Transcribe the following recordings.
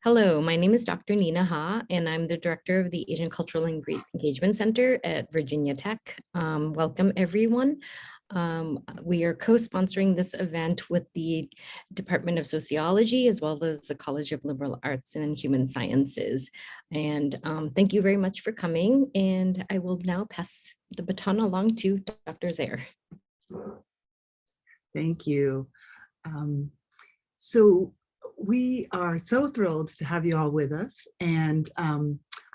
Hello, my name is Dr. Nina Ha, and I'm the director of the Asian Cultural Engagement Center at Virginia Tech. Welcome, everyone. We are co-sponsoring this event with the Department of Sociology, as well as the College of Liberal Arts and Human Sciences. And thank you very much for coming. And I will now pass the baton along to Dr. Zaire. Thank you. So we are so thrilled to have you all with us. And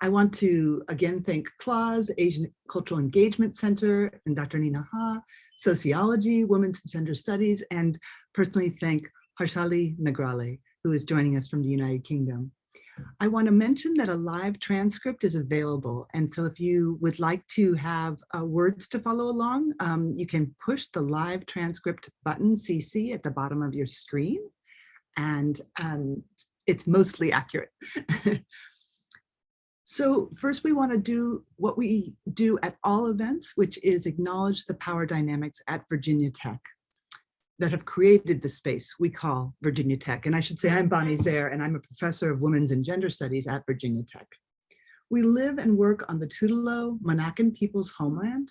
I want to again thank CLAWS, Asian Cultural Engagement Center, and Dr. Nina Ha, Sociology, Women's and Gender Studies, and personally thank Harshali Nagrale, who is joining us from the United Kingdom. I want to mention that a live transcript is available. And so if you would like to have words to follow along, you can push the live transcript button, CC, at the bottom of your screen. And it's mostly accurate. So first we want to do what we do at all events, which is acknowledge the power dynamics at Virginia Tech that have created the space we call Virginia Tech. And I should say I'm Bonnie Zaire, and I'm a professor of women's and gender studies at Virginia Tech. We live and work on the Tutelo Monacan people's homeland,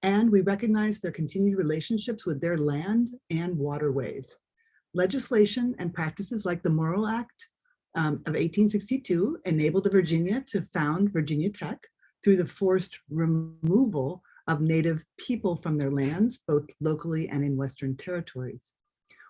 and we recognize their continued relationships with their land and waterways. Legislation and practices like the Morrill Act of 1862 enabled Virginia to found Virginia Tech through the forced removal of Native people from their lands, both locally and in Western territories.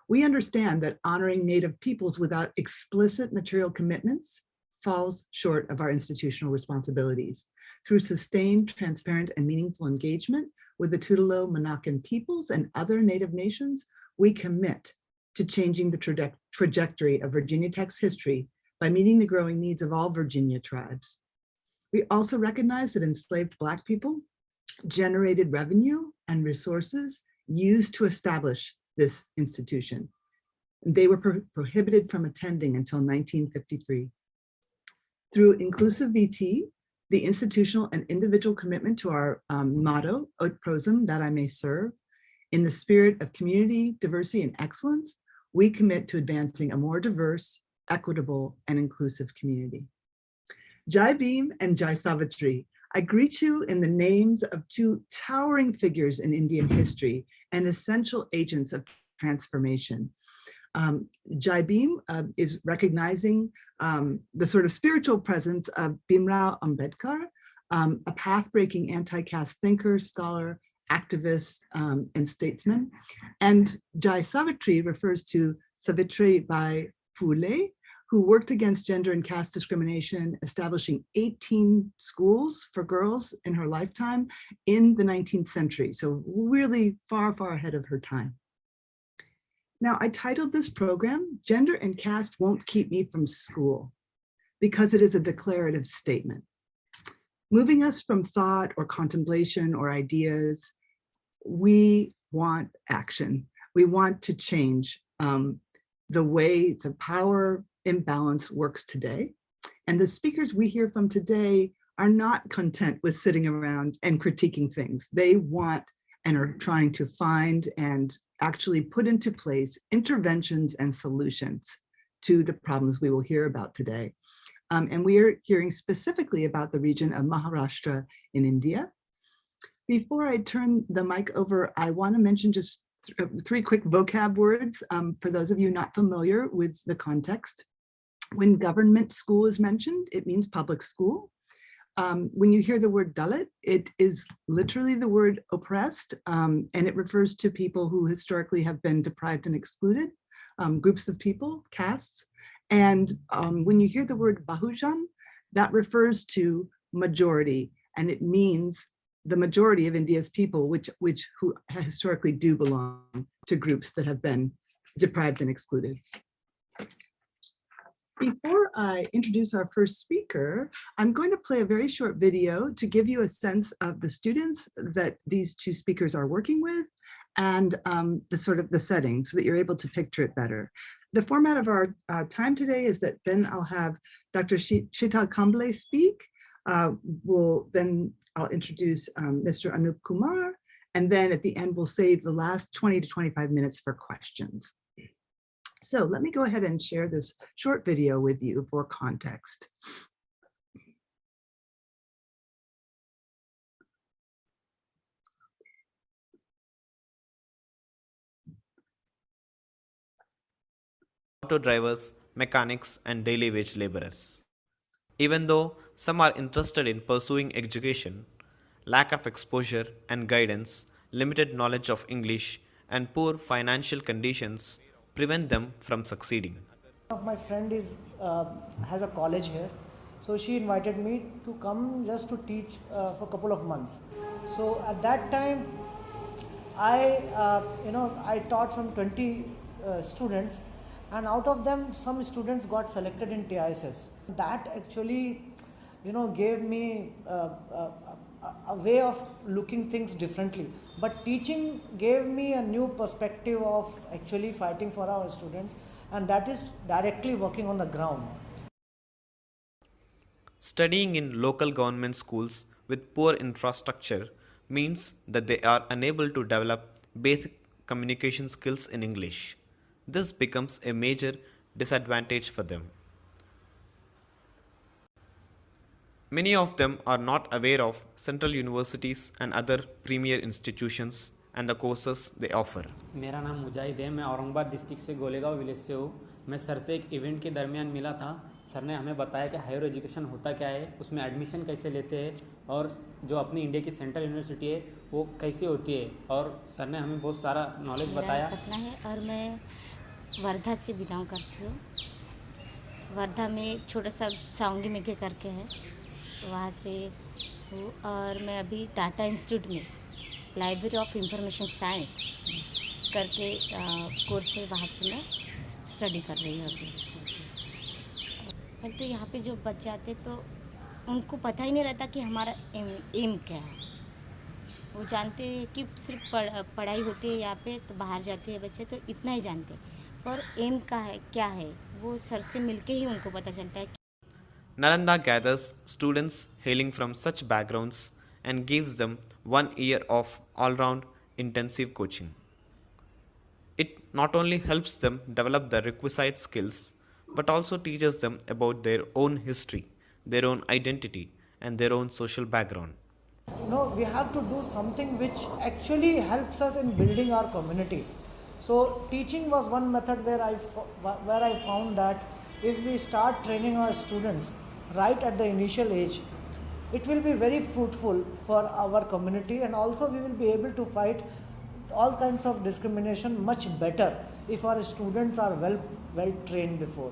We understand that honoring Native peoples without explicit material commitments falls short of our institutional responsibilities. Through sustained, transparent, and meaningful engagement with the Tutelo Monacan peoples and other Native nations, we commit to changing the trajectory of Virginia Tech's history by meeting the growing needs of all Virginia tribes. We also recognize that enslaved Black people generated revenue and resources used to establish this institution. They were prohibited from attending until 1953. Through Inclusive VT, the institutional and individual commitment to our motto, Aut Prosim, that I may serve, in the spirit of community, diversity, and excellence, we commit to advancing a more diverse, equitable, and inclusive community. Jai Bhim and Jai Savitri, I greet you in the names of two towering figures in Indian history and essential agents of transformation. Jai Bhim is recognizing the sort of spiritual presence of Bhimrao Ambedkar, a path-breaking anti-caste thinker, scholar, activist, and statesman. And Jai Savitri refers to Savitribai Phule, who worked against gender and caste discrimination, establishing 18 schools for girls in her lifetime in the 19th century. So really far, far ahead of her time. Now, I titled this program, Gender and Caste Won't Keep Me from School, because it is a declarative statement. Moving us from thought or contemplation or ideas, we want action. We want to change the way the power imbalance works today. And the speakers we hear from today are not content with sitting around and critiquing things. They want and are trying to find and actually put into place interventions and solutions to the problems we will hear about today. And we are hearing specifically about the region of Maharashtra in India. Before I turn the mic over, I want to mention just three quick vocab words for those of you not familiar with the context. When government school is mentioned, it means public school. When you hear the word Dalit, it is literally the word oppressed, and it refers to people who historically have been deprived and excluded, groups of people, castes. And when you hear the word Bahujan, that refers to majority, and it means the majority of India's people, who historically do belong to groups that have been deprived and excluded. Before I introduce our first speaker, I'm going to play a very short video to give you a sense of the students that these two speakers are working with and the setting so that you're able to picture it better. The format of our time today is that then I'll have Dr. Sheetal Kambale speak. I'll introduce Mr. Anup Kumar, and then at the end we'll save the last 20 to 25 minutes for questions. So let me go ahead and share this short video with you for context. Auto drivers, mechanics, and daily wage laborers. Even though some are interested in pursuing education, lack of exposure and guidance, limited knowledge of English, and poor financial conditions prevent them from succeeding. One of my friend is has a college here, so she invited me to come just to teach for a couple of months. So at that time, I taught some 20 students, and out of them, some students got selected in TISS. That actually, gave me a way of looking things differently. But teaching gave me a new perspective of actually fighting for our students, and that is directly working on the ground. Studying in local government schools with poor infrastructure means that they are unable to develop basic communication skills in English. This becomes a major disadvantage for them. Many of them are not aware of central universities and other premier institutions and the courses they offer. मेरा नाम मुजाहिद है। मैं Aurangabad district से Golegaon village से हूँ। मैं sir से एक इवेंट के दरमियान मिला था। सर ने हमें बताया कि हायर एजुकेशन होता क्या है, उसमें एडमिशन कैसे लेते हैं और जो अपनी इंडिया की सेंट्रल यूनिवर्सिटी है वो कैसी होती है, और सर ने हमें बहुत सारा नॉलेज बताया। मेरा सपना है और मैं वर्धा से बिलोंग करती हूँ। वर्धा में एक छोटा सा साउंगी मेघे करके है, वहाँ से हूँ। और मैं अभी टाटा इंस्टीट्यूट में लाइब्रेरी ऑफ इंफॉर्मेशन साइंस करके कोर्स है, वहाँ पे मैं स्टडी कर रही हूँ अभी। पहले तो यहाँ पे जो बच्चे आते तो उनको पता ही नहीं रहता कि हमारा एम क्या है। वो जानते हैं कि सिर्फ पढ़ाई होती है यहाँ पे, तो बाहर जाते हैं बच्चे तो इतना ही जानते हैं, पर एम का है क्या है वो सर से मिलके ही उनको पता चलता है। Nalanda gathers students hailing from such backgrounds and gives them 1 year of all-round intensive coaching. It not only helps them develop the requisite skills, but also teaches them about their own history, their own identity, and their own social background. We have to do something which actually helps us in building our community. So teaching was one method where I found that if we start training our students right at the initial age, it will be very fruitful for our community, and also we will be able to fight all kinds of discrimination much better if our students are well trained before.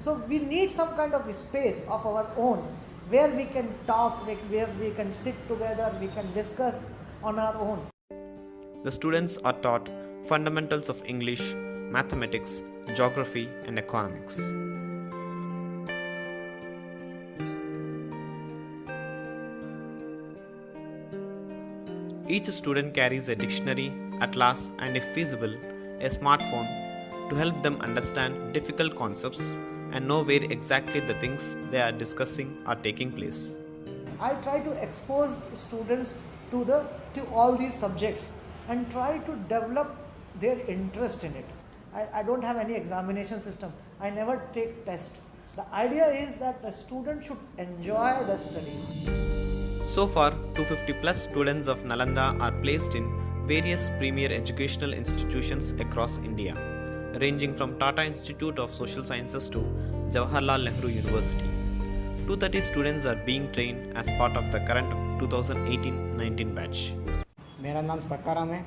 So we need some kind of space of our own where we can talk, where we can sit together, we can discuss on our own. The students are taught fundamentals of English, mathematics, geography, and economics. Each student carries a dictionary, atlas, and if feasible, a smartphone to help them understand difficult concepts and know where exactly the things they are discussing are taking place. I try to expose students to all these subjects and try to develop their interest in it. I don't have any examination system. I never take test. The idea is that the student should enjoy the studies. So far, 250 plus students of Nalanda are placed in various premier educational institutions across India, ranging from Tata Institute of Social Sciences to Jawaharlal Nehru University. 230 students are being trained as part of the current 2018-19 batch. मेरा नाम सक्काराम है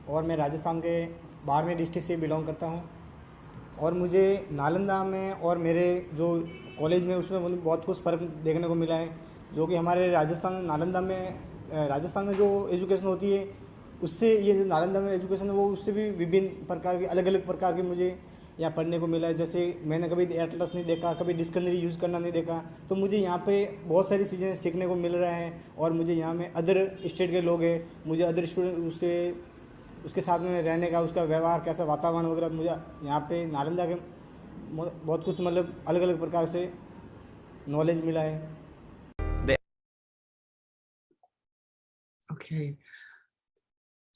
और मैं राजस्थान के Barmer district से belong करता हूँ, और मुझे नालंदा में और मेरे जो कॉलेज में उसमें मुझे बहुत कुछ फ़र्क देखने को मिला है, जो कि हमारे राजस्थान में जो एजुकेशन होती है उससे ये जो नालंदा में एजुकेशन है वो उससे भी विभिन्न प्रकार की अलग अलग प्रकार की मुझे यहाँ पढ़ने को मिला है। जैसे मैंने कभी एटलस नहीं देखा, कभी डिक्शनरी यूज़ करना नहीं देखा, तो मुझे यहाँ पे बहुत सारी चीज़ें सीखने को मिल रहा है। और मुझे यहाँ में अदर स्टेट के लोग हैं, मुझे अदर स्टूडेंट उसके साथ में रहने का, उसका व्यवहार कैसा, वातावरण वगैरह, मुझे यहाँ पे नालंदा के बहुत कुछ मतलब अलग अलग प्रकार से नॉलेज मिला है। Okay.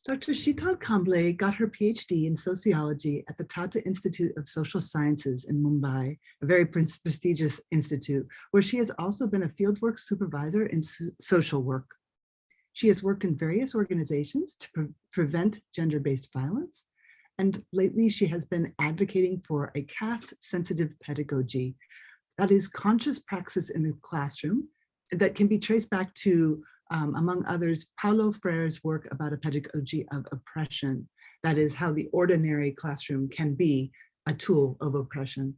Dr. Sheetal Kamble got her PhD in sociology at the Tata Institute of Social Sciences in Mumbai, a very prestigious institute, where she has also been a fieldwork supervisor in social work. She has worked in various organizations to prevent gender-based violence, and lately she has been advocating for a caste-sensitive pedagogy, that is conscious praxis in the classroom that can be traced back to among others, Paulo Freire's work about a pedagogy of oppression. That is how the ordinary classroom can be a tool of oppression.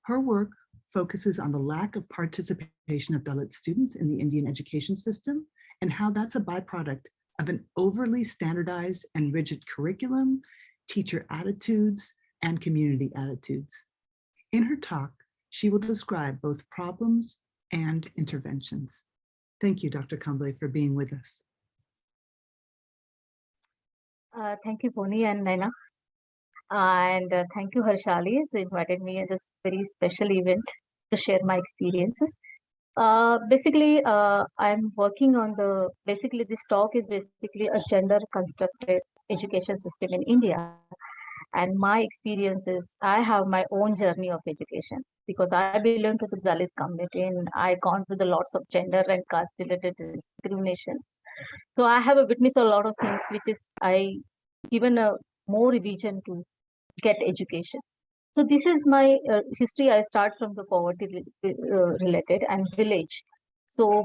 Her work focuses on the lack of participation of Dalit students in the Indian education system and how that's a byproduct of an overly standardized and rigid curriculum, teacher attitudes, and community attitudes. In her talk, she will describe both problems and interventions. Thank you, Dr. Kamble, for being with us. Thank you, Pony and Naina. And thank you, Harshali, who invited me in this very special event to share my experiences. Basically, I'm working on basically this talk is basically a gender constructed education system in India. And my experiences, I have my own journey of education because I belong to the Dalit community and I gone through the lots of gender and caste related discrimination. So I have witnessed a lot of things, which is I given a more revision to get education. So this is my history. I start from the poverty related and village. So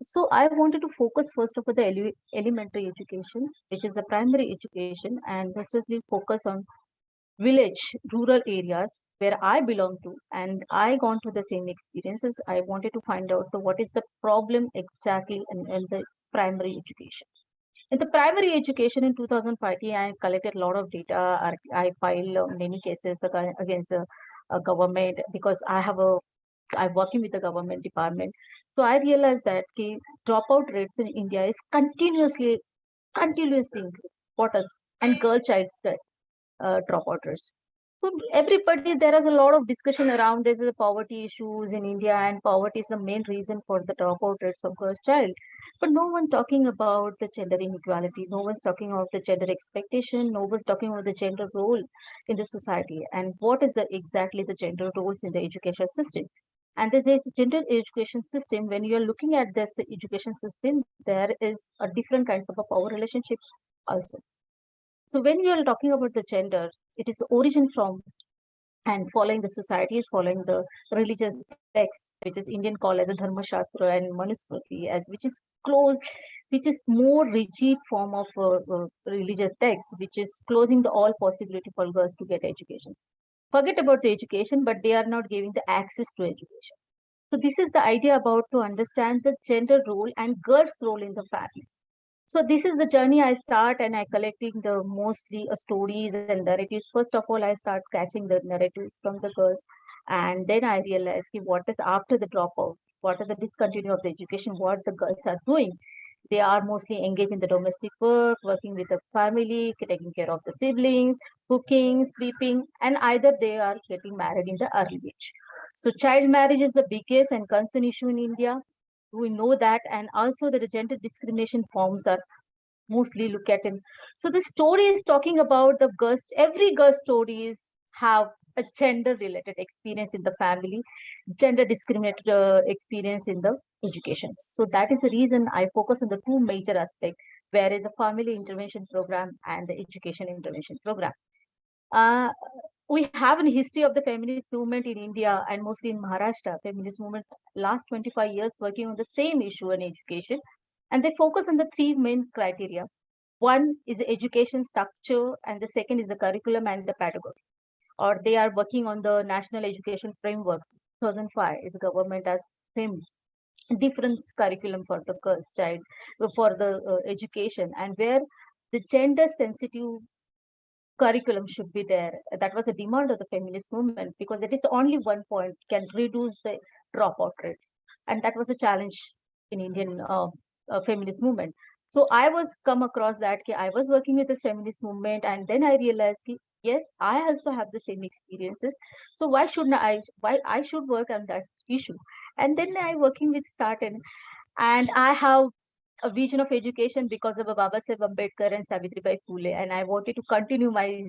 so I wanted to focus first of all the elementary education, which is the primary education, and especially focus on village, rural areas where I belong to, and I gone through the same experiences. I wanted to find out what is the problem exactly in the primary education. In the primary education in 2005, I collected a lot of data. I filed many cases against the government because I'm working with the government department. So I realized that the dropout rates in India is continuously increase. What else? And girl child dropout rates. So everybody, there is a lot of discussion around this poverty issues in India, and poverty is the main reason for the dropout rates of girls child. But no one talking about the gender inequality. No one's talking about the gender expectation. No one's talking about the gender role in the society and what is exactly the gender roles in the education system. And this is gender education system. When you are looking at this education system, there is a different kinds of a power relationship also. So when you are talking about the gender, it is origin from and following the societies, following the religious texts, which is Indian called as a Dharma Shastra and Manusmriti, as which is close, which is more rigid form of religious text, which is closing all possibility for girls to get education. Forget about the education, but they are not giving the access to education. So this is the idea about to understand the gender role and girls' role in the family. So this is the journey I start, and I collecting the mostly stories and narratives. First of all, I start catching the narratives from the girls, and then I realize what is after the dropout, what are the discontinue of the education, what the girls are doing. They are mostly engaged in the domestic work, working with the family, taking care of the siblings, cooking, sweeping, and either they are getting married in the early age. So child marriage is the biggest and concern issue in India. We know that, and also that the gender discrimination forms are mostly look at in. So the story is talking about the girls. Every girl stories have a gender related experience in the family, gender discriminated experience in the education. So that is the reason I focus on the two major aspects, where is the family intervention program and the education intervention program. We have a history of the feminist movement in India and mostly in Maharashtra. Feminist movement last 25 years working on the same issue in education, and they focus on the three main criteria. One is the education structure, and the second is the curriculum and the pedagogy. Or they are working on the National Education Framework 2005 is the government has framed different curriculum for the girls child for the education, and where the gender sensitive curriculum should be there. That was a demand of the feminist movement because it is only one point can reduce the dropout rates, and that was a challenge in Indian feminist movement. So I was come across that I was working with the feminist movement, and then I realized yes, I also have the same experiences. So why I should work on that issue? And then I working with Start and I have a vision of education because of Baba Saheb Ambedkar and Savitribai Phule, and I wanted to continue my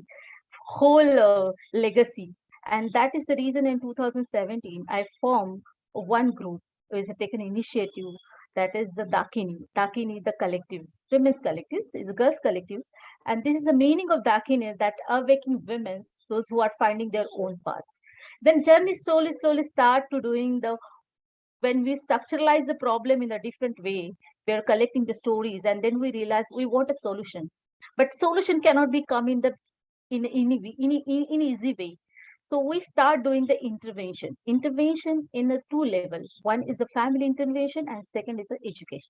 whole legacy. And that is the reason in 2017 I formed one group, is taken initiative, that is the Dakini, the collectives, women's collectives, is girls collectives. And this is the meaning of Dakini, that awakening women, those who are finding their own paths. Then journey slowly start to doing the, when we structuralize the problem in a different way, we are collecting the stories, and then we realize we want a solution. But solution cannot be come in the in easy way. So we start doing the intervention in a two levels. One is the family intervention, and second is the education.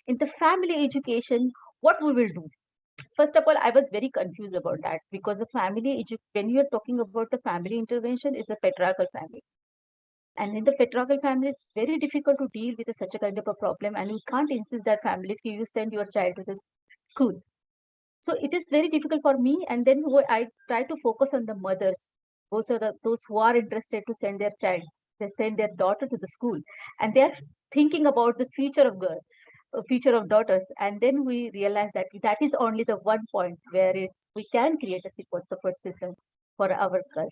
In the family education, what we will do? First of all, I was very confused about that, because the when you are talking about the family intervention, is a patriarchal family. And in the patriarchal family, it's very difficult to deal with such a kind of a problem, and you can't insist that family you send your child to the school. So it is very difficult for me. And then I try to focus on the mothers. Those are those who are interested to send their child, they send their daughter to the school, and they are thinking about the future of girls, future of daughters. And then we realize that that is only the one point where we can create a support system for our girls.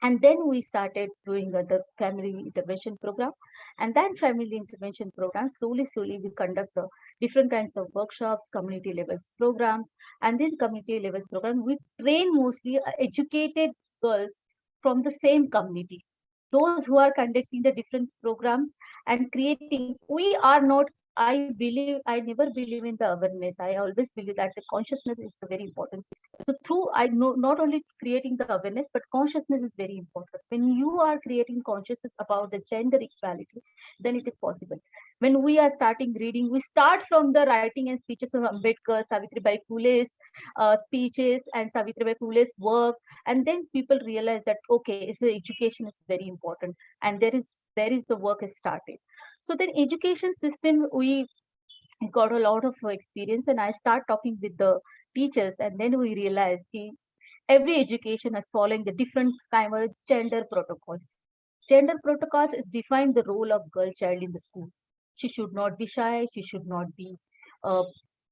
And then we started doing the family intervention program. And then family intervention program, slowly we conduct the different kinds of workshops, community levels programs. And then community levels program, we train mostly educated girls from the same community, those who are conducting the different programs and creating. We are not, I never believe in the awareness. I always believe that the consciousness is very important. So through, I know not only creating the awareness, but consciousness is very important. When you are creating consciousness about the gender equality, then it is possible. When we are starting reading, we start from the writing and speeches of Ambedkar, Savitribai Phule's speeches and Savitribai Phule's work. And then people realize that, okay, so education is very important. And there is the work is started. So then education system, we got a lot of experience, and I start talking with the teachers, and then we realized every education is following the different kind of gender protocols. Gender protocols is define the role of girl child in the school. She should not be shy. She should not be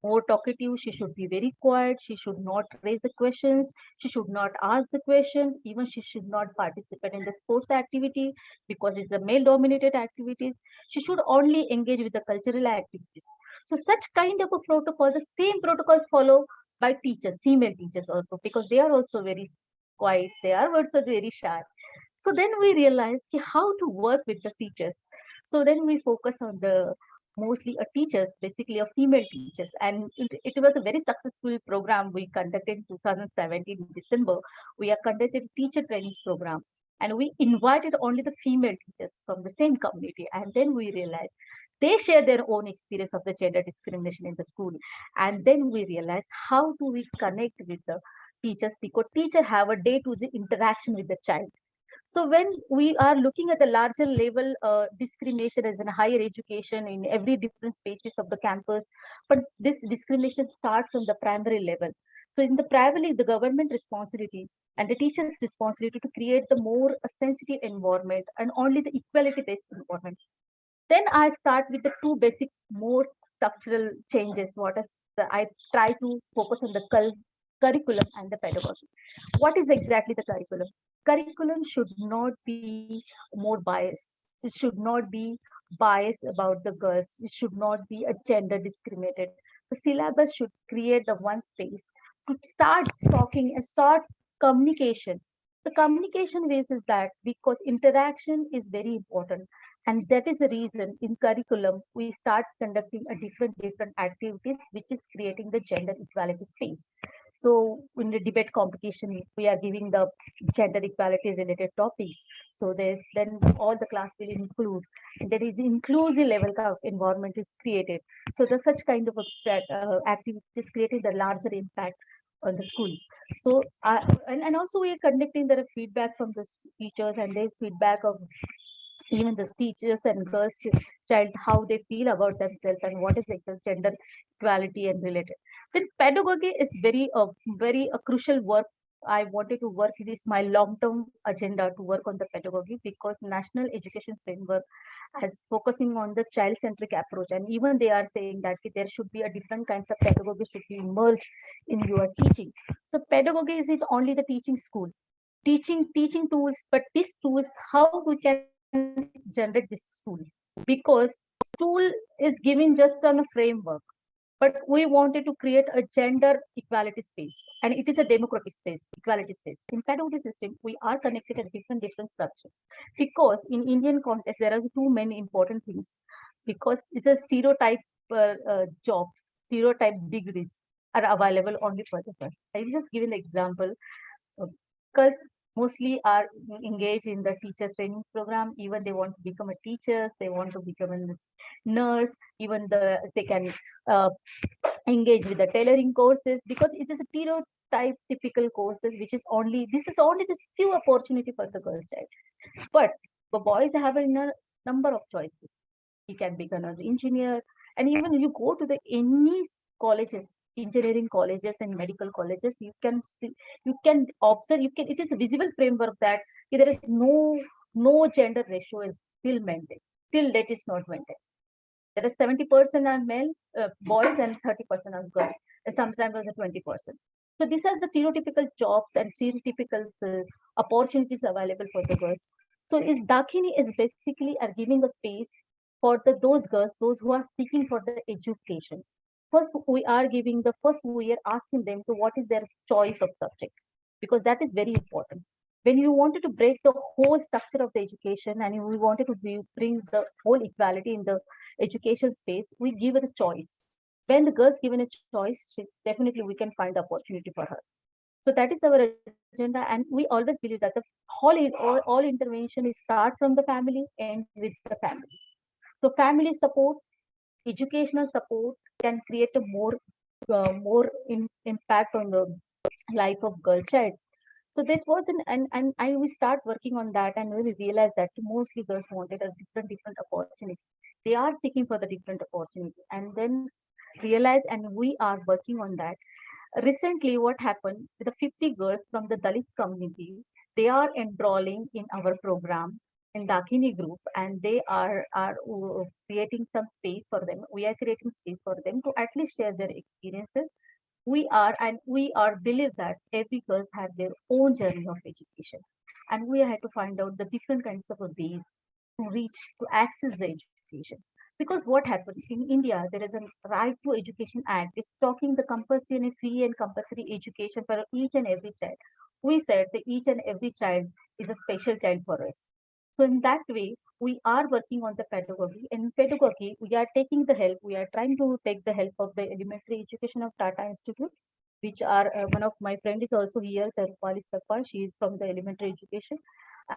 more talkative. She should be very quiet. She should not raise the questions. She should not ask the questions. Even she should not participate in the sports activity, because it's a male-dominated activities. She should only engage with the cultural activities. So such kind of a protocol, the same protocols follow by teachers, female teachers also, because they are also very quiet. They are also very shy. So then we realized how to work with the teachers. So then we focus on the mostly teachers, basically female teachers. And it was a very successful program we conducted in 2017 December. We have conducted a teacher training program, and we invited only the female teachers from the same community. And then we realized they share their own experience of the gender discrimination in the school. And then we realized how do we connect with the teachers, because teacher have a day-to-day interaction with the child. So when we are looking at the larger level discrimination as in higher education in every different spaces of the campus, but this discrimination starts from the primary level. So in the primary, the government responsibility and the teacher's responsibility to create the more sensitive environment and only the equality-based environment. Then I start with the two basic, more structural changes. I try to focus on the curriculum and the pedagogy. What is exactly the curriculum? Curriculum should not be more biased. It should not be biased about the girls. It should not be a gender discriminated. The syllabus should create the one space to start talking and start communication. The communication ways is that because interaction is very important. And that is the reason in curriculum, we start conducting a different activities, which is creating the gender equality space. So in the debate competition, we are giving the gender equality related topics. So then all the class will include, there is inclusive level of environment is created. So the such kind of activities creating the larger impact on the school. So and also we are conducting the feedback from the teachers and their feedback of even the teachers and girls child, how they feel about themselves and what is the gender equality and related. Then pedagogy is very crucial work I wanted to work, this my long-term agenda to work on the pedagogy, because National Education Framework has focusing on the child-centric approach, and even they are saying that there should be a different kinds of pedagogy should be merged in your teaching. So pedagogy is it only the teaching school, teaching tools, but these tools, how we can generate this tool, because tool is given just on a framework, but we wanted to create a gender equality space, and it is a democratic space, equality space. In pedagogy system, we are connected at different subjects, because in Indian context there are two many important things, because it's a stereotype jobs, stereotype degrees are available only for the first. I will just give an example, because mostly are engaged in the teacher training program. Even they want to become a teacher, they want to become a nurse, even they can uh, engage with the tailoring courses, because it is a stereotype typical courses, which is only, this is only just few opportunity for the girl child. But the boys have a number of choices. He can become an engineer, and even if you go to the any colleges, engineering colleges and medical colleges, you can see, you can observe, you can, it is a visible framework that there is no gender ratio is still maintained, till date is not maintained. There is 70% are male boys and 30% are girls, and sometimes also 20%. So these are the stereotypical jobs and stereotypical opportunities available for the girls. So is Dakini is basically are giving a space for those girls, those who are seeking for the education. First, we are giving the first, we are asking them to what is their choice of subject, because that is very important. When you wanted to break the whole structure of the education, and we wanted to bring the whole equality in the education space, we give it a choice. When the girl's given a choice, definitely we can find opportunity for her. So that is our agenda, and we always believe that the all intervention is start from the family and with the family. So family support, educational support can create a more impact on the life of girl childs. So that was and I we start working on that, and we realized that mostly girls wanted a different opportunity. They are seeking for the different opportunity, and then realize, and we are working on that. Recently, what happened with the 50 girls from the Dalit community, they are enrolling in our program in Dakini group, and they are creating some space for them. We are creating space for them to at least share their experiences. We are believe that every girls have their own journey of education, and we had to find out the different kinds of ways to reach, to access the education. Because what happened in India, there is a right to education act, is talking the compulsory and free and compulsory education for each and every child. We said that each and every child is a special child for us. So in that way, we are working on the pedagogy. And in pedagogy, we are taking the help. We are trying to take the help of the elementary education of Tata Institute, which are one of my friend is also here, Tarupali Sakpal. She is from the elementary education,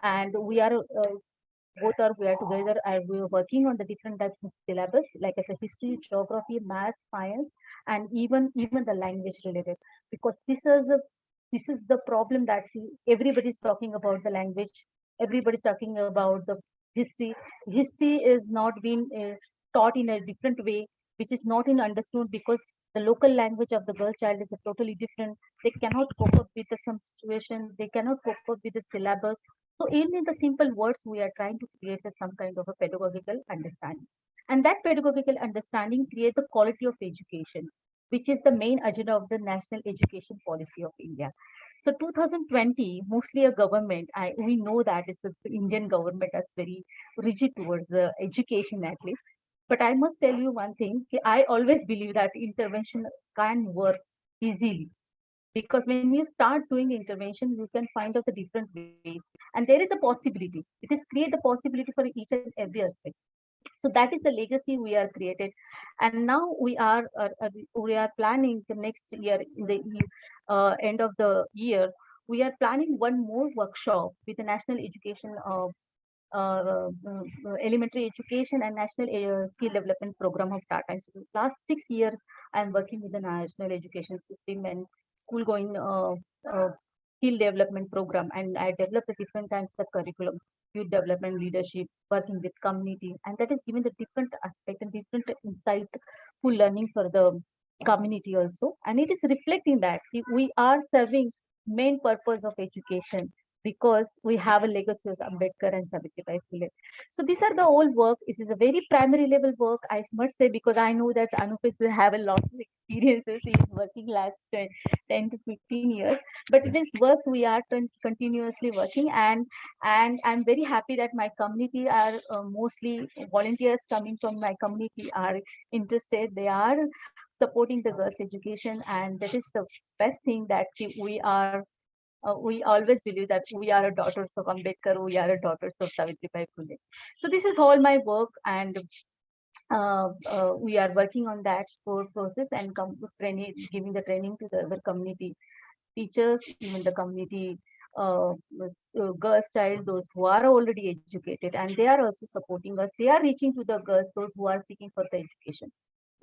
and we are both are we are together, and we are working on the different types of syllabus, like as a history, geography, math, science, and even the language related. Because this is the problem that everybody is talking about the language. Everybody is talking about the history. History is not being taught in a different way, which is not in understood, because the local language of the girl child is a totally different. They cannot cope up with some situation. They cannot cope up with the syllabus. So even in the simple words, we are trying to create some kind of a pedagogical understanding. And that pedagogical understanding creates the quality of education, which is the main agenda of the National Education Policy of India. So 2020, mostly a government, we know that it's the Indian government is very rigid towards the education at least. But I must tell you one thing, I always believe that intervention can work easily, because when you start doing intervention, you can find out the different ways, and there is a possibility. It is create the possibility for each and every aspect. So that is the legacy we are created. And now we are planning the next year, in the end of the year, we are planning one more workshop with the National Education Elementary Education and National Skill Development Program of Tata Institute. Last 6 years, I'm working with the National Education System and school going skill development program, and I developed the different kinds of curriculum, youth development, leadership, working with community, and that is given the different aspect and different insightful learning for the community also. And it is reflecting that we are serving main purpose of education, because we have a legacy of Ambedkar and Savitribai Phule. So these are the old work. This is a very primary level work, I must say, because I know that Anup is have a lot of experiences. He is working last 10 to 15 years, but it is works we are continuously working, and I'm very happy that my community are mostly volunteers coming from my community are interested. They are supporting the girls' education, and that is the best thing that we always believe that we are a daughters of Ambedkar, we are a daughters of Savitribai Phule. So this is all my work, and we are working on that core process and training, giving the training to the other community teachers, even the community girls child, those who are already educated, and they are also supporting us. They are reaching to the girls, those who are seeking for the education.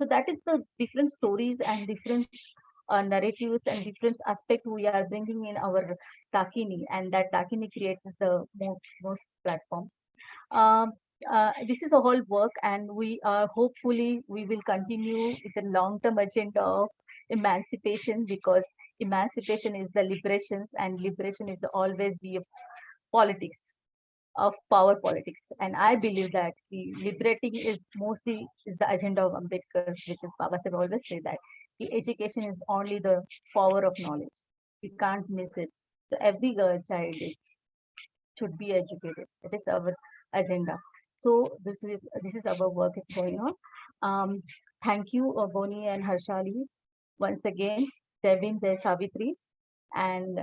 So that is the different stories and different narratives and different aspect we are bringing in our Dakini, and that Dakini creates the most platform. This is a whole work, and we are hopefully we will continue with the long-term agenda of emancipation, because emancipation is the liberations, and liberation is always the politics of power politics. And I believe that the liberating is mostly is the agenda of Ambedkar, which is Baba Sahib always say that the education is only the power of knowledge. We can't miss it. So every girl child should be educated. That is our agenda. So this is our work is going on. Thank you, Boni and Harshali, once again, Devin, Jai Savitri, and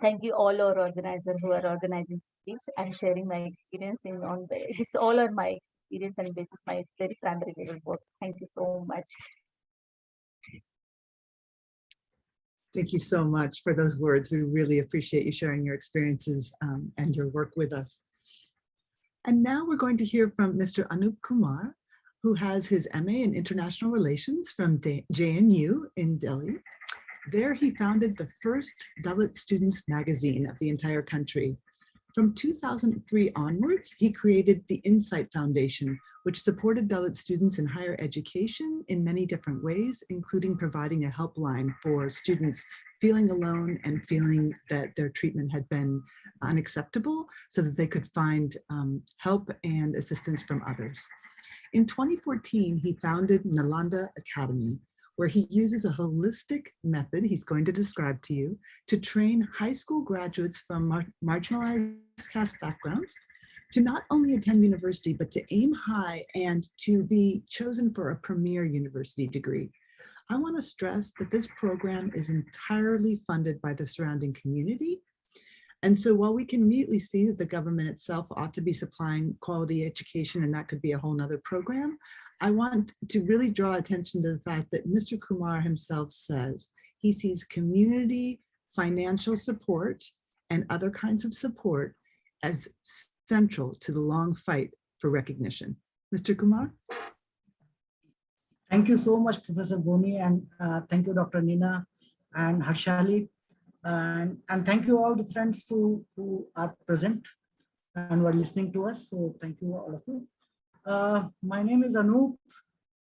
thank you all our organizers who are organizing this and sharing my experience in on this. All are my experience, and this is my very primary level work. Thank you so much. Thank you so much for those words. We really appreciate you sharing your experiences and your work with us. And now we're going to hear from Mr. Anup Kumar, who has his MA in International Relations from JNU in Delhi. There he founded the first Dalit students magazine of the entire country. From 2003 onwards, he created the Insight Foundation, which supported Dalit students in higher education in many different ways, including providing a helpline for students feeling alone and feeling that their treatment had been unacceptable, so that they could find help and assistance from others. In 2014, he founded Nalanda Academy, where he uses a holistic method he's going to describe to you to train high school graduates from marginalized caste backgrounds to not only attend university, but to aim high and to be chosen for a premier university degree. I want to stress that this program is entirely funded by the surrounding community. And so while we can immediately see that the government itself ought to be supplying quality education, and that could be a whole nother program, I want to really draw attention to the fact that Mr. Kumar himself says he sees community financial support and other kinds of support as central to the long fight for recognition. Mr. Kumar? Thank you so much, Professor Boni, and thank you, Dr. Nina and Harshali. And thank you all the friends who are present and were listening to us. So thank you all of you. My name is Anup,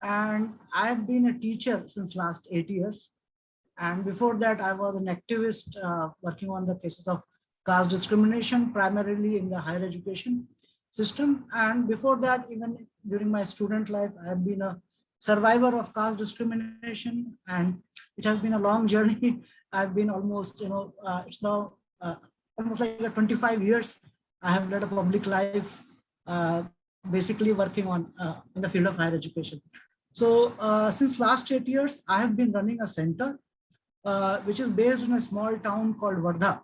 and I have been a teacher since last 8 years. And before that, I was an activist working on the cases of caste discrimination, primarily in the higher education system. And before that, even during my student life, I have been a survivor of caste discrimination, and it has been a long journey. I've been almost, it's now almost like 25 years. I have led a public life, basically working on in the field of higher education. So since last 8 years, I have been running a center, which is based in a small town called Wardha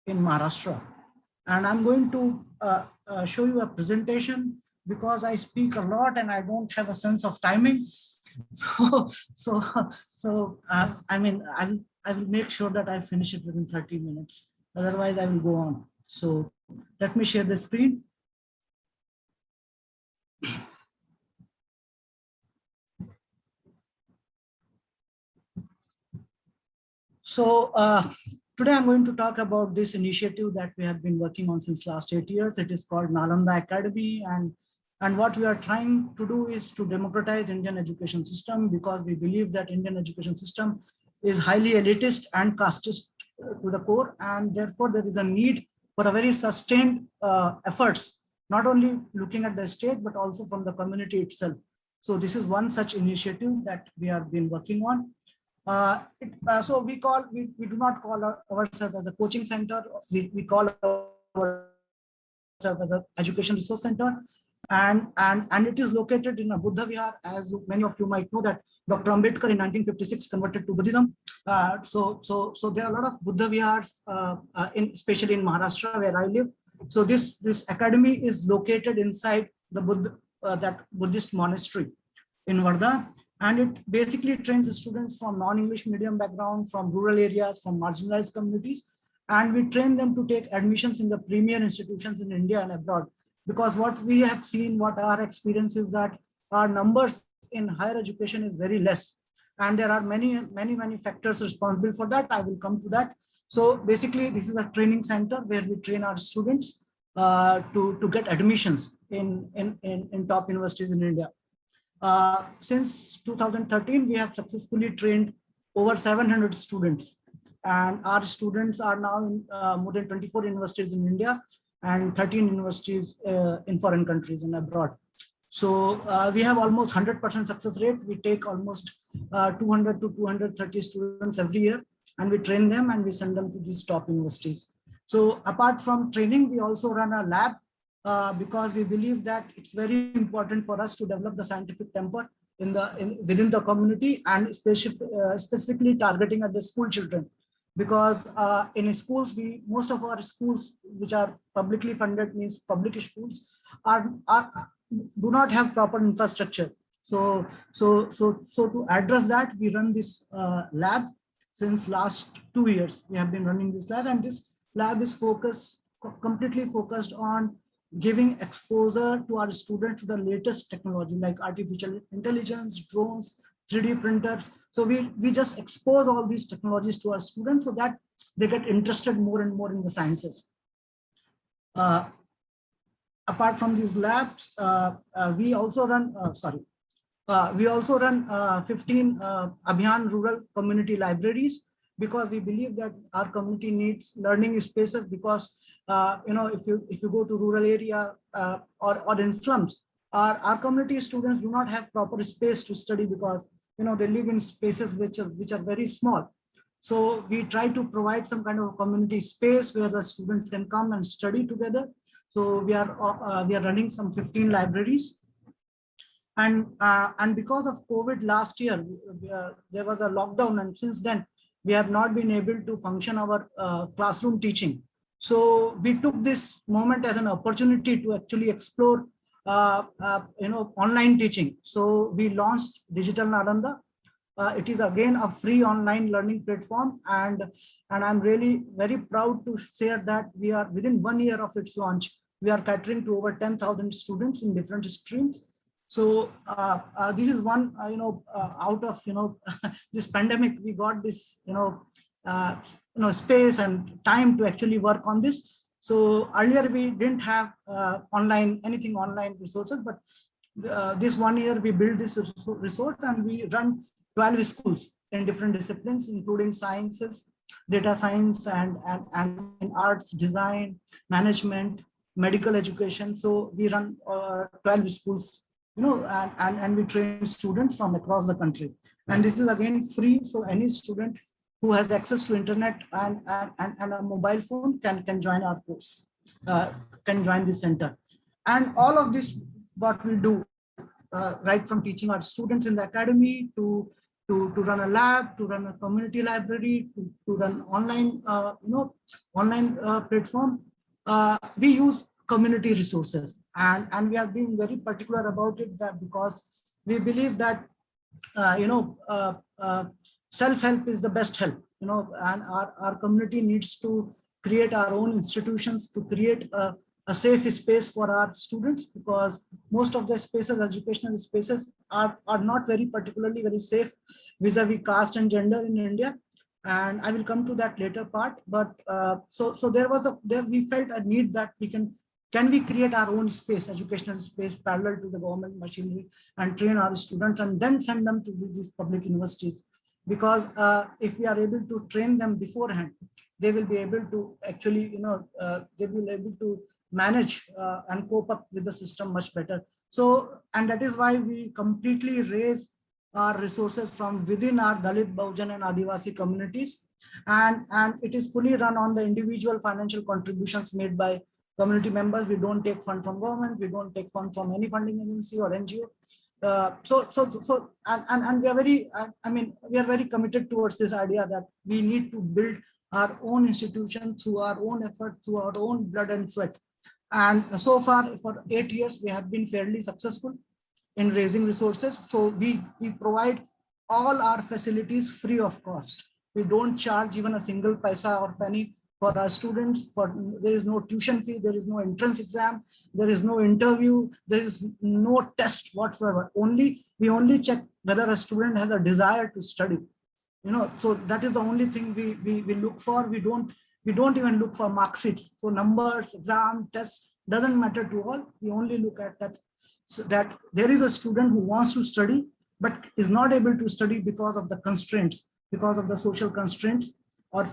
in Maharashtra. And I'm going to show you a presentation because I speak a lot and I don't have a sense of timing. I mean, I will make sure that I finish it within 30 minutes. Otherwise, I will go on. So let me share the screen. So today I'm going to talk about this initiative that we have been working on since last 8 years. It is called Nalanda Academy, and what we are trying to do is to democratize Indian education system, because we believe that Indian education system is highly elitist and casteist to the core, and therefore there is a need for a very sustained efforts, not only looking at the state, but also from the community itself. So this is one such initiative that we have been working on. So we do not call ourselves as a coaching center. We call ourselves as an education resource center, and it is located in a Buddha Vihar. As many of you might know that Dr. Ambedkar in 1956 converted to Buddhism. So there are a lot of Buddha Vihars, especially in Maharashtra where I live. So this academy is located inside the that Buddhist monastery in Wardha, and it basically trains students from non-English medium background, from rural areas, from marginalized communities, and we train them to take admissions in the premier institutions in India and abroad. Because what we have seen, what our experience is that our numbers in higher education is very less, and there are many factors responsible for that. I will come to that. So basically, this is a training center where we train our students to get admissions in top universities in India. Since 2013, we have successfully trained over 700 students, and our students are now in more than 24 universities in India and 13 universities in foreign countries and abroad. So we have almost 100% success rate. We take almost 200 to 230 students every year, and we train them and we send them to these top universities. So apart from training, we also run a lab because we believe that it's very important for us to develop the scientific temper within the community, and specifically targeting at the school children. Because in schools, most of our schools, which are publicly funded, means public schools, do not have proper infrastructure. So to address that, we run this lab since last 2 years. We have been running this lab, and this lab is completely focused on giving exposure to our students to the latest technology like artificial intelligence, drones, 3D printers. So we just expose all these technologies to our students so that they get interested more and more in the sciences. Apart from these labs, we also run 15 Abhiyan rural community libraries, because we believe that our community needs learning spaces. Because if you go to rural area or in slums, our community students do not have proper space to study, because they live in spaces which are very small. So we try to provide some kind of community space where the students can come and study together. So we are running some 15 libraries. And because of COVID last year, there was a lockdown, and since then we have not been able to function our classroom teaching. So we took this moment as an opportunity to actually explore online teaching. So we launched Digital Nalanda. It is again a free online learning platform, and I'm really very proud to share that we are within 1 year of its launch, we are catering to over 10,000 students in different streams. So this is one, out of this pandemic, we got this space and time to actually work on this. So earlier we didn't have anything online resources, but this 1 year we built this resource, and we run 12 schools in different disciplines, including sciences, data science, and arts, design, management, medical education. So we run 12 schools, and we train students from across the country. And this is again free. So any student who has access to internet and a mobile phone can join our course, can join this center. And all of this, what we do, right from teaching our students in the academy to run a lab, to run a community library, to run online, online platform. We use community resources, and we are being very particular about it, that because we believe that self-help is the best help, and our community needs to create our own institutions to create a safe space for our students, because most of the spaces, educational spaces, are not particularly very safe vis-a-vis caste and gender in India. And I will come to that later part. But so we felt a need that can we create our own space, educational space, parallel to the government machinery, and train our students and then send them to these public universities. because if we are able to train them beforehand, they will be able to actually, they will be able to manage and cope up with the system much better. So, and that is why we completely raise our resources from within our Dalit, Bahujan and Adivasi communities. And it is fully run on the individual financial contributions made by community members. We don't take fund from government. We don't take fund from any funding agency or NGO. And we are very, we are very committed towards this idea that we need to build our own institution through our own effort, through our own blood and sweat. And so far, for 8 years, we have been fairly successful in raising resources. So we provide all our facilities free of cost. We don't charge even a single paisa or penny for our students. There is no tuition fee, there is no entrance exam, there is no interview, there is no test whatsoever. We only check whether a student has a desire to study. So that is the only thing we look for. We don't even look for mark sheets. So numbers, exam, tests doesn't matter to all. We only look at that, so that there is a student who wants to study but is not able to study because of the constraints, because of the social constraints or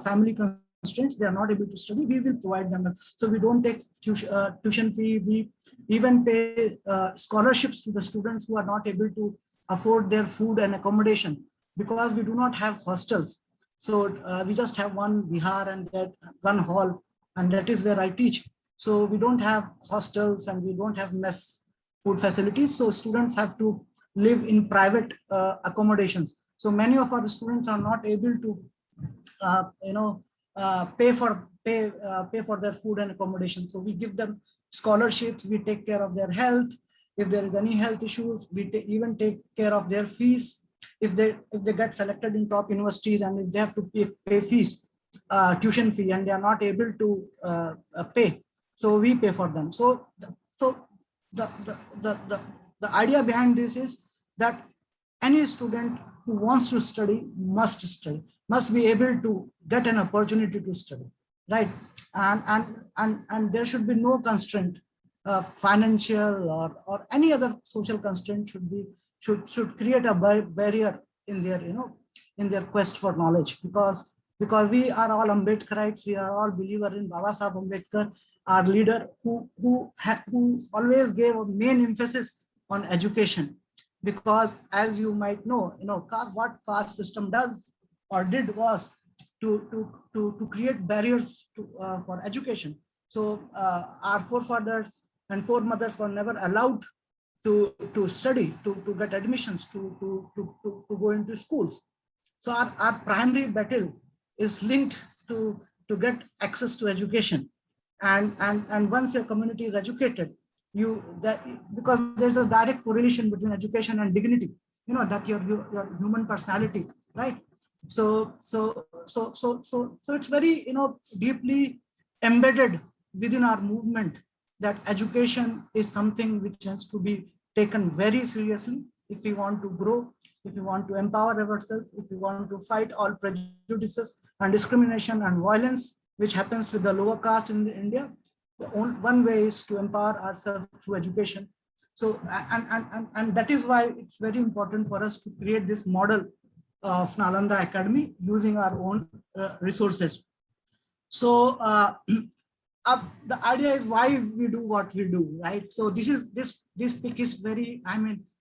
family constraints. They are not able to study. We will provide them. So we don't take tuition fee. We even pay scholarships to the students who are not able to afford their food and accommodation, because we do not have hostels. So we just have one vihar and that one hall, and that is where I teach. So we don't have hostels and we don't have mess food facilities. So students have to live in private accommodations. So many of our students are not able to, pay for their food and accommodation. So we give them scholarships. We take care of their health. If there is any health issues, we even take care of their fees. If they get selected in top universities and if they have to pay fees, tuition fee, and they are not able to pay, so we pay for them. So the idea behind this is that any student who wants to study, must be able to get an opportunity to study, right? And there should be no constraint, financial or any other social constraint should create a barrier in their quest for knowledge, because we are all Ambedkarites. We are all believers in Baba Saheb Ambedkar, our leader, who always gave a main emphasis on education. Because as you might know, what caste system does or did was to create barriers for education. So our forefathers and foremothers were never allowed to study, to get admissions, to go into schools. So our primary battle is linked to get access to education. And once your community is educated, because there's a direct correlation between education and dignity, that your human personality, right? So it's very, deeply embedded within our movement that education is something which has to be taken very seriously if we want to grow, if we want to empower ourselves, if we want to fight all prejudices and discrimination and violence which happens with the lower caste in India. One way is to empower ourselves through education. So and that is why it's very important for us to create this model of Nalanda Academy using our own resources. So the idea is why we do what we do, right? So this pick is very,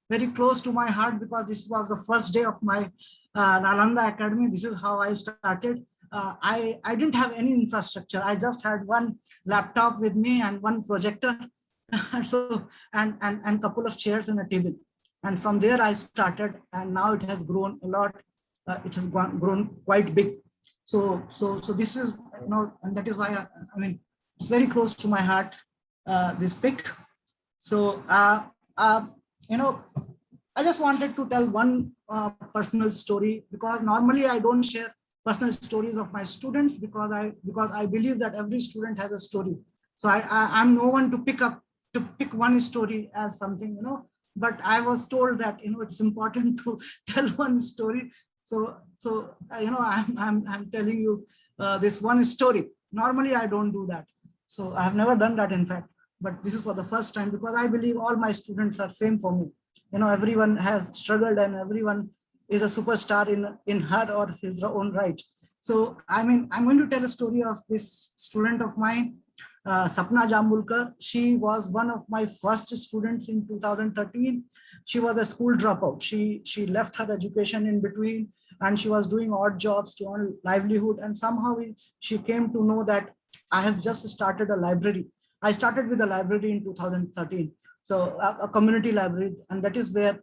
very close to my heart, because this was the first day of my Nalanda Academy. This is how I started. I didn't have any infrastructure. I just had one laptop with me and one projector, so and couple of chairs and a table. And from there I started, and now it has grown a lot. It has grown quite big. So this is, and that is why it's very close to my heart, this pick. So I just wanted to tell one personal story, because normally I don't share personal stories of my students, because I believe that every student has a story. So I'm no one to pick one story as something, but I was told that, it's important to tell one story. So I'm telling you this one story. Normally I don't do that. So I have never done that, in fact, but this is for the first time, because I believe all my students are same for me. Everyone has struggled and everyone is a superstar in her or his own right. So I mean, I'm going to tell a story of this student of mine, Sapna Jambulkar. She was one of my first students in 2013. She was a school dropout. She left her education in between, and she was doing odd jobs to earn livelihood. And somehow she came to know that I have just started a library. I started with a library in 2013, so a community library, and that is where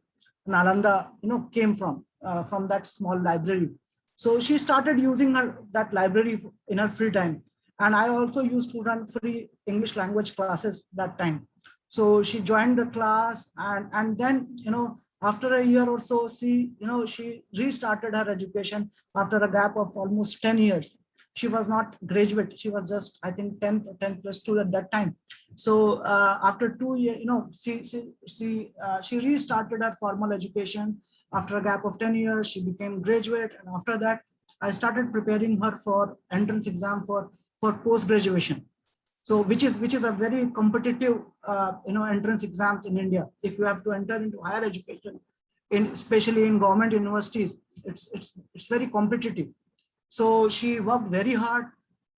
Nalanda, came from that small library. So she started using that library in her free time. And I also used to run free English language classes that time. So she joined the class, and then, after a year or so, she restarted her education after a gap of almost 10 years. She was not graduate. She was just, I think, 10th or 10 plus 2 at that time. So after 2 years, she restarted her formal education. After a gap of 10 years, she became graduate. And after that, I started preparing her for entrance exam for post-graduation. So which is a very competitive, entrance exams in India. If you have to enter into higher education, especially in government universities, it's very competitive. So she worked very hard,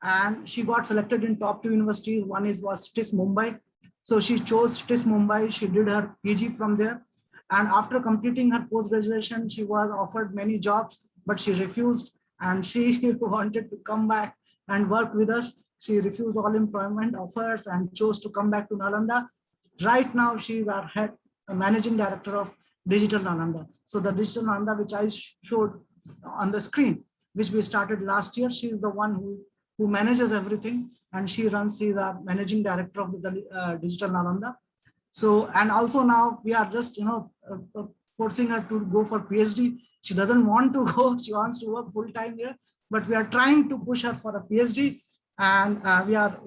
and she got selected in top 2 universities. One was STIS Mumbai. So she chose STIS Mumbai. She did her PG from there. And after completing her post-graduation, she was offered many jobs, but she refused. And she wanted to come back and work with us. She refused all employment offers and chose to come back to Nalanda. Right now, she is our head, managing director of Digital Nalanda. So the Digital Nalanda, which I showed on the screen, which we started last year, she is the one who manages everything, and she is the managing director of the Digital Nalanda. So, and also now we are just, forcing her to go for PhD. She doesn't want to go, she wants to work full time here, but we are trying to push her for a PhD. And we are,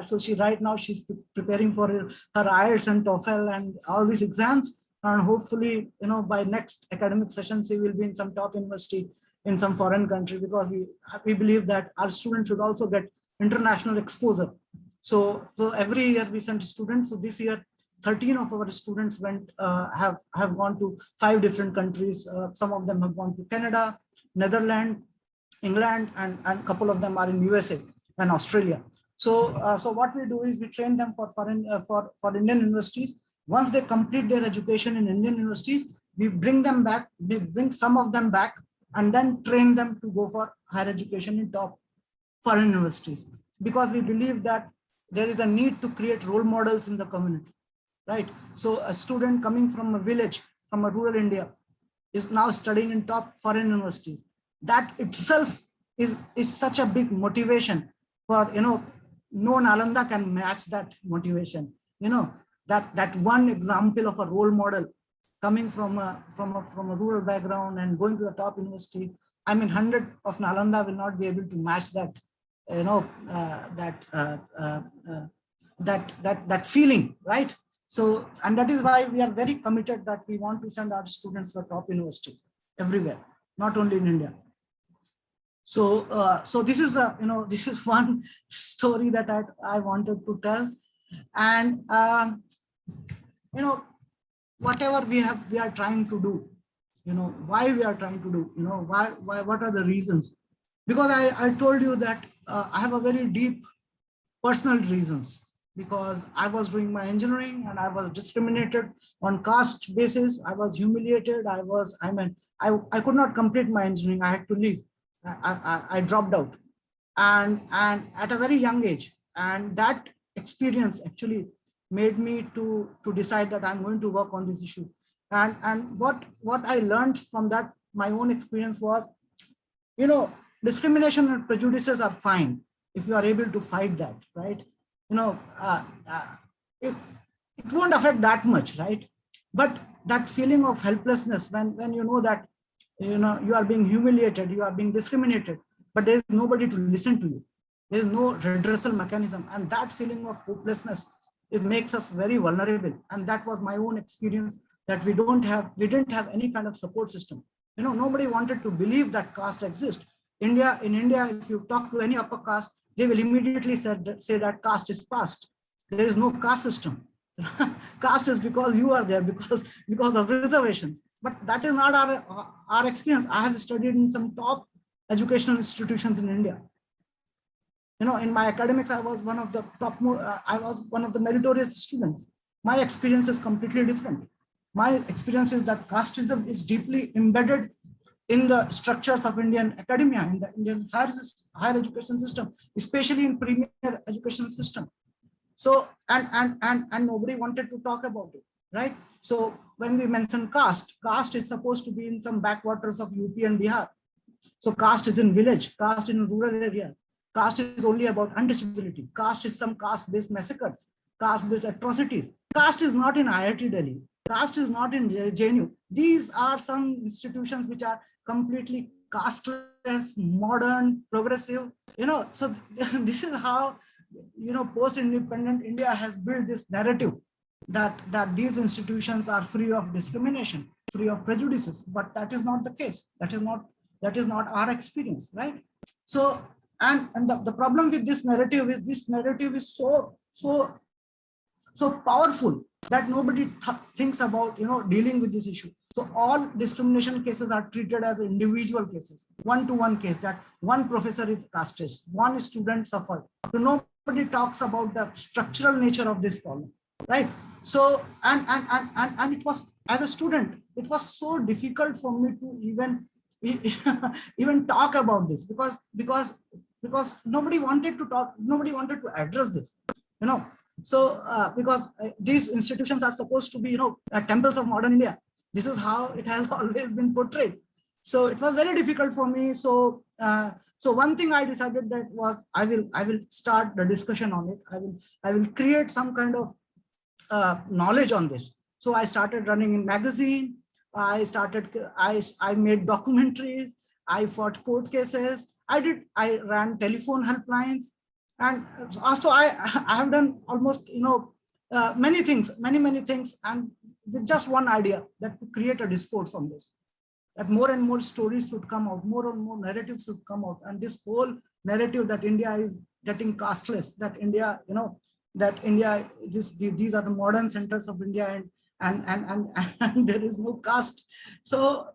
so right now she's preparing for her IELTS and TOEFL and all these exams. And hopefully, by next academic session, she will be in some top university in some foreign country, because we believe that our students should also get international exposure. So every year we send students. So this year, 13 of our students have gone to 5 different countries. Some of them have gone to Canada, Netherlands, England, and a couple of them are in USA and Australia. So what we do is we train them for Indian universities. Once they complete their education in Indian universities, we bring them back. We bring some of them back and then train them to go for higher education in top foreign universities, because we believe that there is a need to create role models in the community, right? So a student coming from a village, from a rural India, is now studying in top foreign universities. That itself is such a big motivation for, no Nalanda can match that motivation. That one example of a role model coming from a rural background and going to the top university. I mean, 100 of Nalanda will not be able to match that, that feeling, right? So, and that is why we are very committed that we want to send our students for top universities everywhere, not only in India. So, so this is this is one story that I wanted to tell, and whatever we are trying to do, why we are trying to do, why what are the reasons? Because I told you that I have a very deep personal reasons, because I was doing my engineering and I was discriminated on caste basis. I was humiliated. I could not complete my engineering. I had to leave. I dropped out, and at a very young age, and that experience actually made me to decide that I'm going to work on this issue. And what I learned from that, my own experience was, discrimination and prejudices are fine if you are able to fight that, right? It won't affect that much, right? But that feeling of helplessness when you know that you are being humiliated, you are being discriminated, but there is nobody to listen to you. There is no redressal mechanism, and that feeling of hopelessness, it makes us very vulnerable. And that was my own experience, that we didn't have any kind of support system. Nobody wanted to believe that caste exists. In India, if you talk to any upper caste, they will immediately say that caste is past. There is no caste system. Caste is because you are there, because of reservations. but that is not our experience. I have studied in some top educational institutions in India. In my academics, I was one of the I was one of the meritorious students. My experience is completely different. My experience is that casteism is deeply embedded in the structures of Indian academia, in the Indian higher education system, especially in premier education system. So, and nobody wanted to talk about it, right? So when we mention caste is supposed to be in some backwaters of UP and Bihar. So caste is in village, caste in rural area. Caste is only about undisability. Caste is some caste-based massacres, caste-based atrocities. Caste is not in IIT Delhi. Caste is not in JNU. These are some institutions which are completely casteless, modern, progressive. So this is how post-independent India has built this narrative that these institutions are free of discrimination, free of prejudices. But that is not the case. That is not our experience, right? So and the problem with this narrative is so powerful that nobody thinks about dealing with this issue. So all discrimination cases are treated as individual cases, one-to-one case, that one professor is casteist, one student suffered. So nobody talks about the structural nature of this problem, right? So and it was, as a student, it was so difficult for me to even talk about this because nobody wanted to talk, nobody wanted to address this. So because these institutions are supposed to be temples of modern India. This is how it has always been portrayed. So it was very difficult for me. So so one thing I decided that was I will start the discussion on it. I will create some kind of knowledge on this. So I started running in magazine. I made documentaries. I fought court cases. I ran telephone helplines. And also I have done almost many things, many things, and with just one idea, that to create a discourse on this, that more and more stories should come out, more and more narratives should come out, and this whole narrative that India is getting casteless, that India, these are the modern centers of India, and there is no caste. So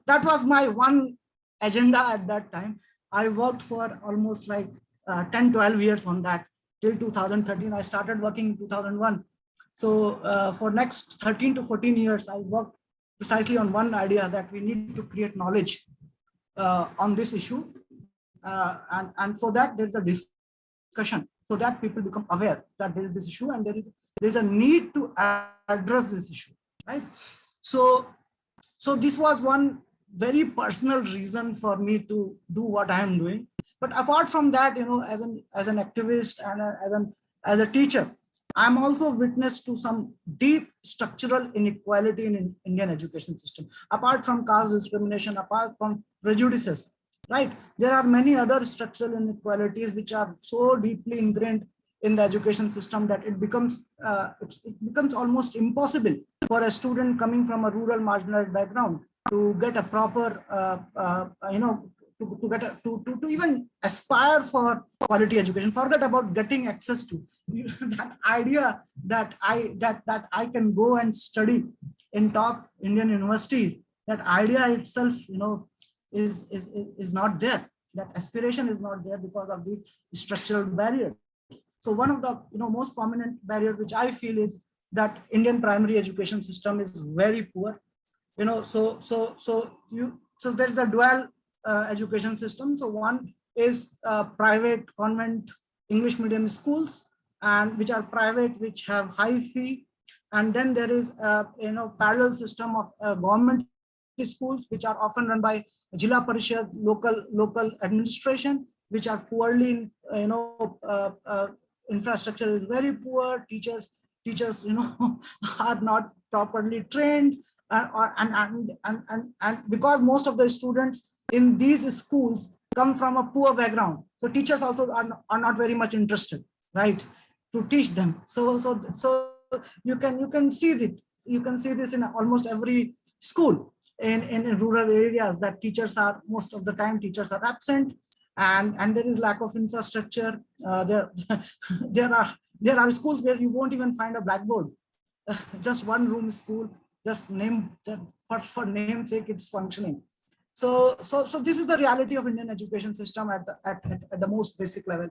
that was my one agenda at that time. I worked for almost like 10-12 years on that till 2013. I started working in 2001. So for next 13 to 14 years, I worked precisely on one idea, that we need to create knowledge on this issue, and so that there's a discussion, so that people become aware that there is this issue and there is a need to address this issue, right? So this was one very personal reason for me to do what I am doing. But apart from that, as an activist and as a teacher, I'm also witness to some deep structural inequality in Indian education system. Apart from caste discrimination, apart from prejudices, right? There are many other structural inequalities which are so deeply ingrained in the education system that it becomes almost impossible for a student coming from a rural marginalized background to get a proper to even aspire for quality education. Forget about getting access to that idea that I can go and study in top Indian universities. That idea itself, is not there. That aspiration is not there because of these structural barriers. So one of the most prominent barrier which I feel is that Indian primary education system is very poor. So there's a dual education system. So one is private convent English medium schools, and which are private, which have high fee, and then there is parallel system of government schools, which are often run by Jilla Parishad, local administration, which are poorly infrastructure is very poor, teachers are not properly trained, and because most of the students in these schools come from a poor background, so teachers also are not very much interested, right, to teach them. So you can see it. You can see this in almost every school in rural areas, that teachers are, most of the time teachers are absent, and there is lack of infrastructure. There are schools where you won't even find a blackboard, just one room school, just name for name's sake, it's functioning. So this is the reality of Indian education system at the most basic level.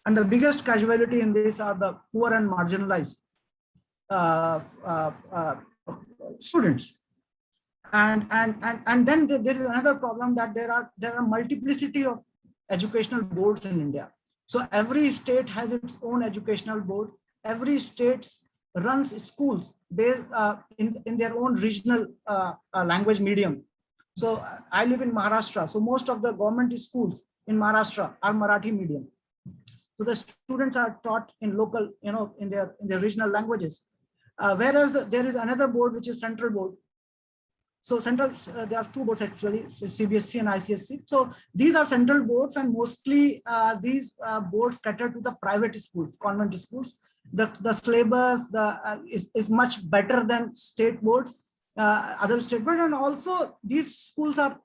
And the biggest casualty in this are the poor and marginalized students. And then there is another problem, that there are multiplicity of educational boards in India. So every state has its own educational board. Every state runs schools based in their own regional language medium. So I live in Maharashtra. So most of the government schools in Maharashtra are Marathi medium. So the students are taught in local, in their regional languages. Whereas there is another board, which is central board. So central, there are two boards actually, CBSE and ICSE. So these are central boards, and mostly these boards cater to the private schools, convent schools. The syllabus is much better than state boards, other state boards, and also these schools are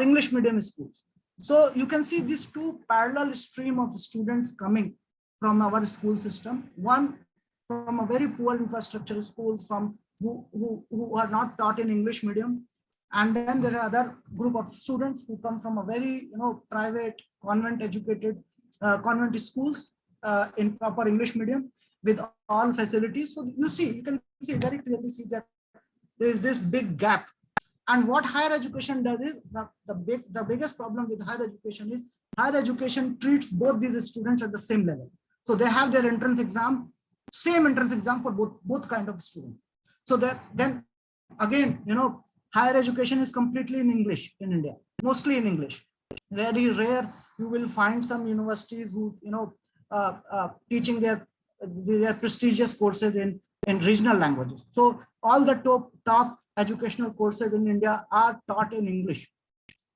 English medium schools. So you can see these two parallel stream of students coming from our school system. One from a very poor infrastructure schools, from who are not taught in English medium, and then there are other group of students who come from a very private convent educated convent schools in proper English medium with all facilities. So you can see very clearly that there is this big gap. And what higher education does is, the biggest problem with higher education is higher education treats both these students at the same level. So they have their entrance exam, same entrance exam for both kind of students. So that then again, higher education is completely in English in India, mostly in English. Very rare you will find some universities who teaching their prestigious courses in regional languages. So all the top educational courses in India are taught in English.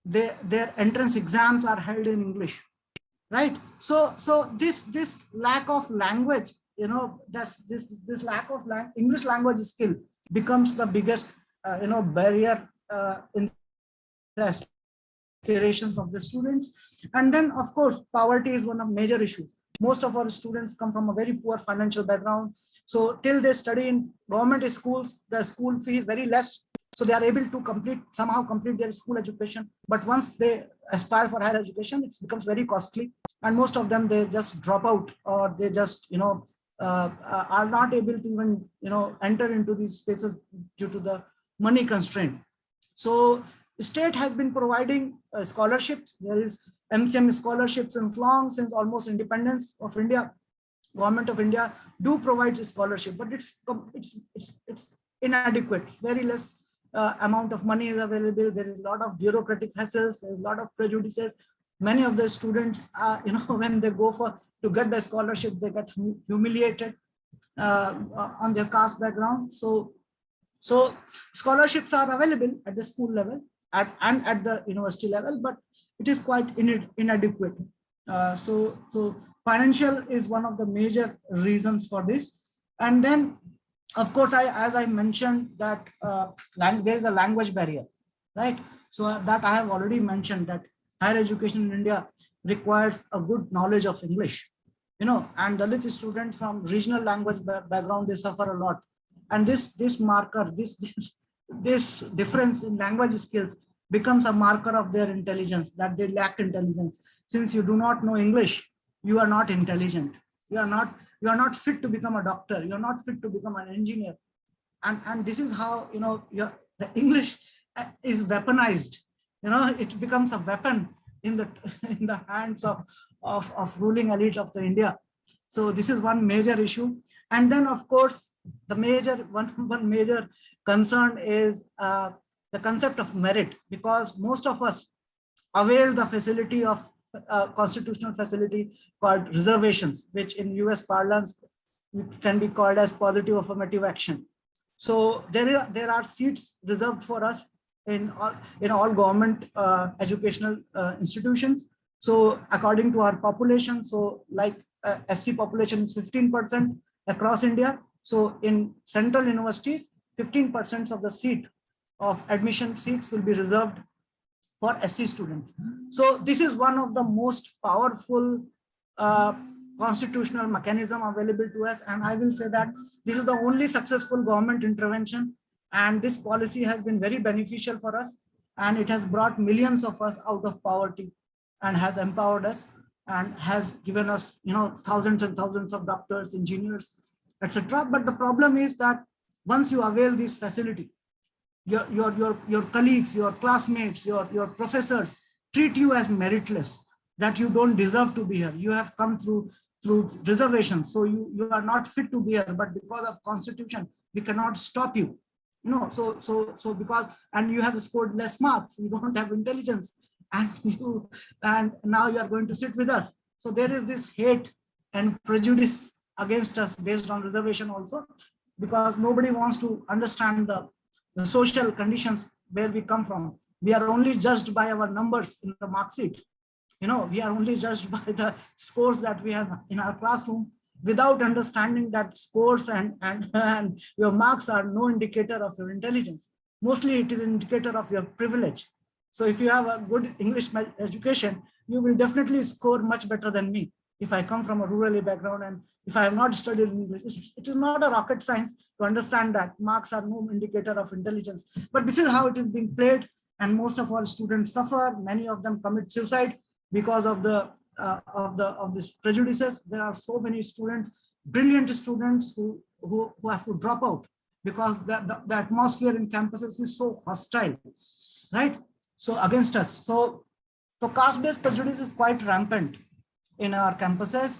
Their entrance exams are held in English, right? So this lack of language, this lack of English language skill becomes the biggest barrier in the aspirations of the students. And then of course poverty is one of major issues. Most of our students come from a very poor financial background. So till they study in government schools, the school fee is very less. So they are able to somehow complete their school education. But once they aspire for higher education, it becomes very costly. And most of them, they just drop out, or they just, are not able to even, enter into these spaces due to the money constraint. So the state has been providing scholarships. There is MCM scholarships since almost independence of India. Government of India do provide a scholarship, but it's inadequate. Very less amount of money is available. There is a lot of bureaucratic hassles. There is a lot of prejudices. Many of the students, when they go to get the scholarship, they get humiliated on their caste background. So scholarships are available at the school level and at the university level, but it is quite inadequate. So financial is one of the major reasons for this. And then, of course, as I mentioned that there is a language barrier, right? So that I have already mentioned, that higher education in India requires a good knowledge of English, and Dalit students from regional language background, they suffer a lot. And this marker, this difference in language skills becomes a marker of their intelligence, that they lack intelligence. Since you do not know English, you are not intelligent. You are not fit to become a doctor. You are not fit to become an engineer. And this is how, the English is weaponized. It becomes a weapon in the hands of ruling elite of the India. So this is one major issue. And then, of course, one major concern is the concept of merit, because most of us avail the facility of constitutional facility called reservations, which in US parlance can be called as positive affirmative action. So there are seats reserved for us in all government educational institutions. So according to our population, so like SC population is 15% across India. So in central universities, 15% of the seat of admission seats will be reserved for SC students. So this is one of the most powerful constitutional mechanism available to us. And I will say that this is the only successful government intervention. And this policy has been very beneficial for us. And it has brought millions of us out of poverty and has empowered us and has given us, thousands and thousands of doctors, engineers, etc. But the problem is that once you avail this facility, your colleagues, your classmates, your professors treat you as meritless, that you don't deserve to be here. You have come through reservations, so you are not fit to be here. But because of Constitution, we cannot stop you. So because, and you have scored less marks, you don't have intelligence, and now you are going to sit with us. So there is this hate and prejudice against us based on reservation also, because nobody wants to understand the social conditions where we come from. We are only judged by our numbers in the mark sheet. We are only judged by the scores that we have in our classroom, without understanding that scores and your marks are no indicator of your intelligence. Mostly it is an indicator of your privilege. So if you have a good English education, you will definitely score much better than me. If I come from a rural background and if I have not studied English, it is not a rocket science to understand that marks are no indicator of intelligence. But this is how it is being played, and most of our students suffer. Many of them commit suicide because of these prejudices. There are so many students, brilliant students, who have to drop out because the atmosphere in campuses is so hostile, right? So against us. So caste-based prejudice is quite rampant in our campuses.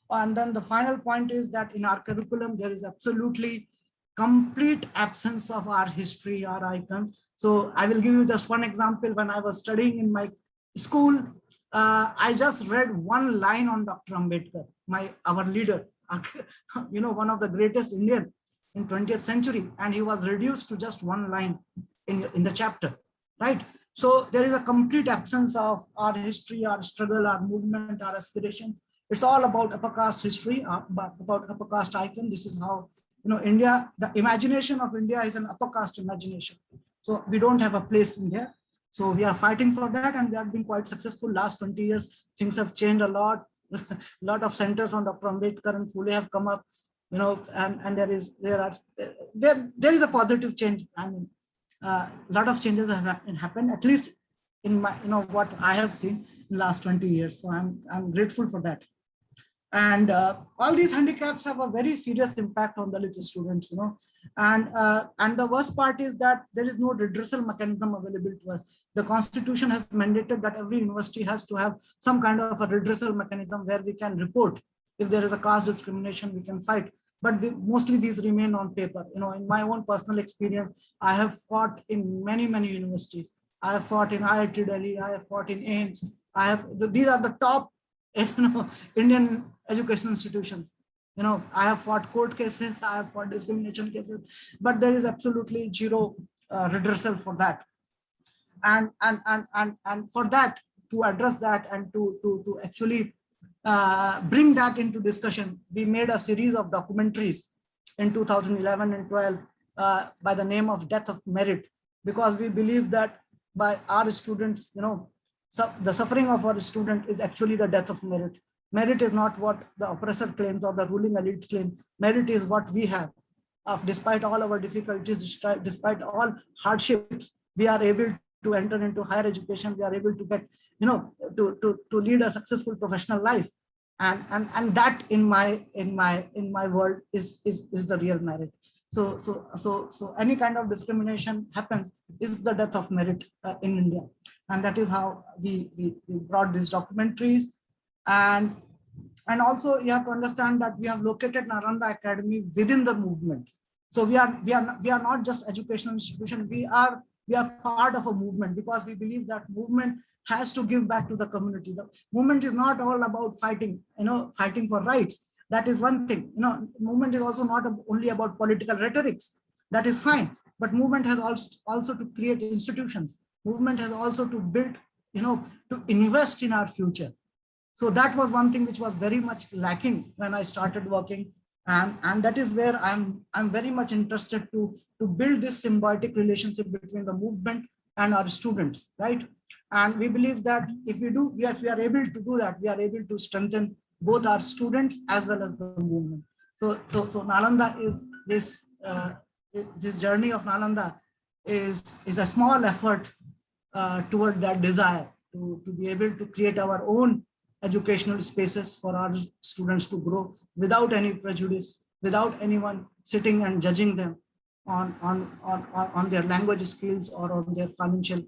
And then the final point is that in our curriculum, there is absolutely complete absence of our history, our icons. So I will give you just one example. When I was studying in my school, I just read one line on Dr. Ambedkar, our leader, one of the greatest Indian in 20th century, and he was reduced to just one line in the chapter, right? So there is a complete absence of our history, our struggle, our movement, our aspiration. It's all about upper caste history, about upper caste icon. This is how, India, the imagination of India is an upper caste imagination. So we don't have a place in there. So we are fighting for that, and we have been quite successful. Last 20 years, things have changed a lot. A lot of centers on Dr. Ambedkar and Phule have come up, and there is a positive change. I mean, a lot of changes have happened, at least in my, what I have seen in the last 20 years. So I'm grateful for that. And all these handicaps have a very serious impact on the Dalit students, and the worst part is that there is no redressal mechanism available to us. The Constitution has mandated that every university has to have some kind of a redressal mechanism where we can report if there is a caste discrimination, we can fight. But mostly these remain on paper. In my own personal experience, I have fought in many universities. I have fought in IIT Delhi, I have fought in AIMS. These are the top Indian education institutions. I have fought court cases, I have fought discrimination cases, but there is absolutely zero redressal for that. And for that, to address that and to actually bring that into discussion, we made a series of documentaries in 2011 and 12 by the name of Death of Merit, because we believe that by our students, the suffering of our student is actually the death of merit. Merit is not what the oppressor claims or the ruling elite claim. Merit is what we have. Despite all our difficulties, despite all hardships, we are able to enter into higher education. We are able to get, to lead a successful professional life, and that in my world is the real merit. So any kind of discrimination happens is the death of merit in India, and that is how we brought these documentaries. And also you have to understand that we have located Nalanda Academy within the movement. So we are not just educational institution. We are part of a movement, because we believe that movement has to give back to the community. The movement is not all about fighting, fighting for rights. That is one thing. Movement is also not only about political rhetorics. That is fine. But movement has also to create institutions. Movement has also to build, to invest in our future. So that was one thing which was very much lacking when I started working. And that is where I'm very much interested to build this symbiotic relationship between the movement and our students, right? And we believe that if we are able to do that, we are able to strengthen both our students as well as the movement. So Nalanda is this this journey of Nalanda is a small effort toward that desire to be able to create our own educational spaces for our students to grow without any prejudice, without anyone sitting and judging them on their language skills or on their financial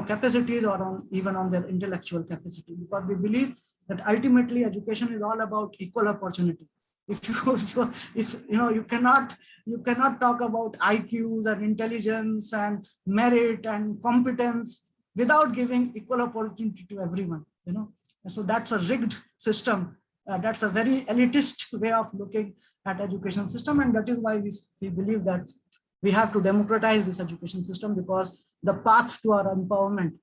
capacities, or even on their intellectual capacity, because we believe that ultimately education is all about equal opportunity. If you cannot talk about IQs and intelligence and merit and competence without giving equal opportunity to everyone. So that's a rigged system. That's a very elitist way of looking at education system, and that is why we believe that we have to democratize this education system, because the path to our empowerment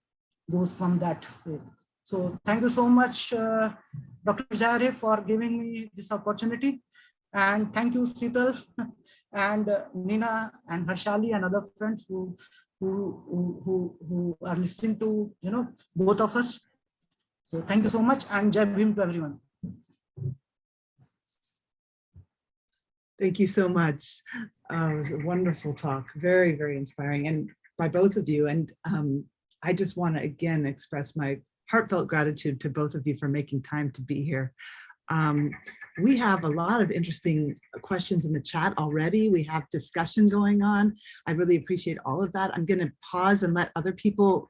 goes from that way. So thank you so much, Dr. Jayare, for giving me this opportunity. And thank you, Sital and Nina and Harshali and other friends who are listening to both of us. So thank you so much, and Jai Bhim to everyone. Thank you so much. It was a wonderful talk, very, very inspiring, and by both of you. And I just want to again express my heartfelt gratitude to both of you for making time to be here. We have a lot of interesting questions in the chat already. We have discussion going on. I really appreciate all of that. I'm going to pause and let other people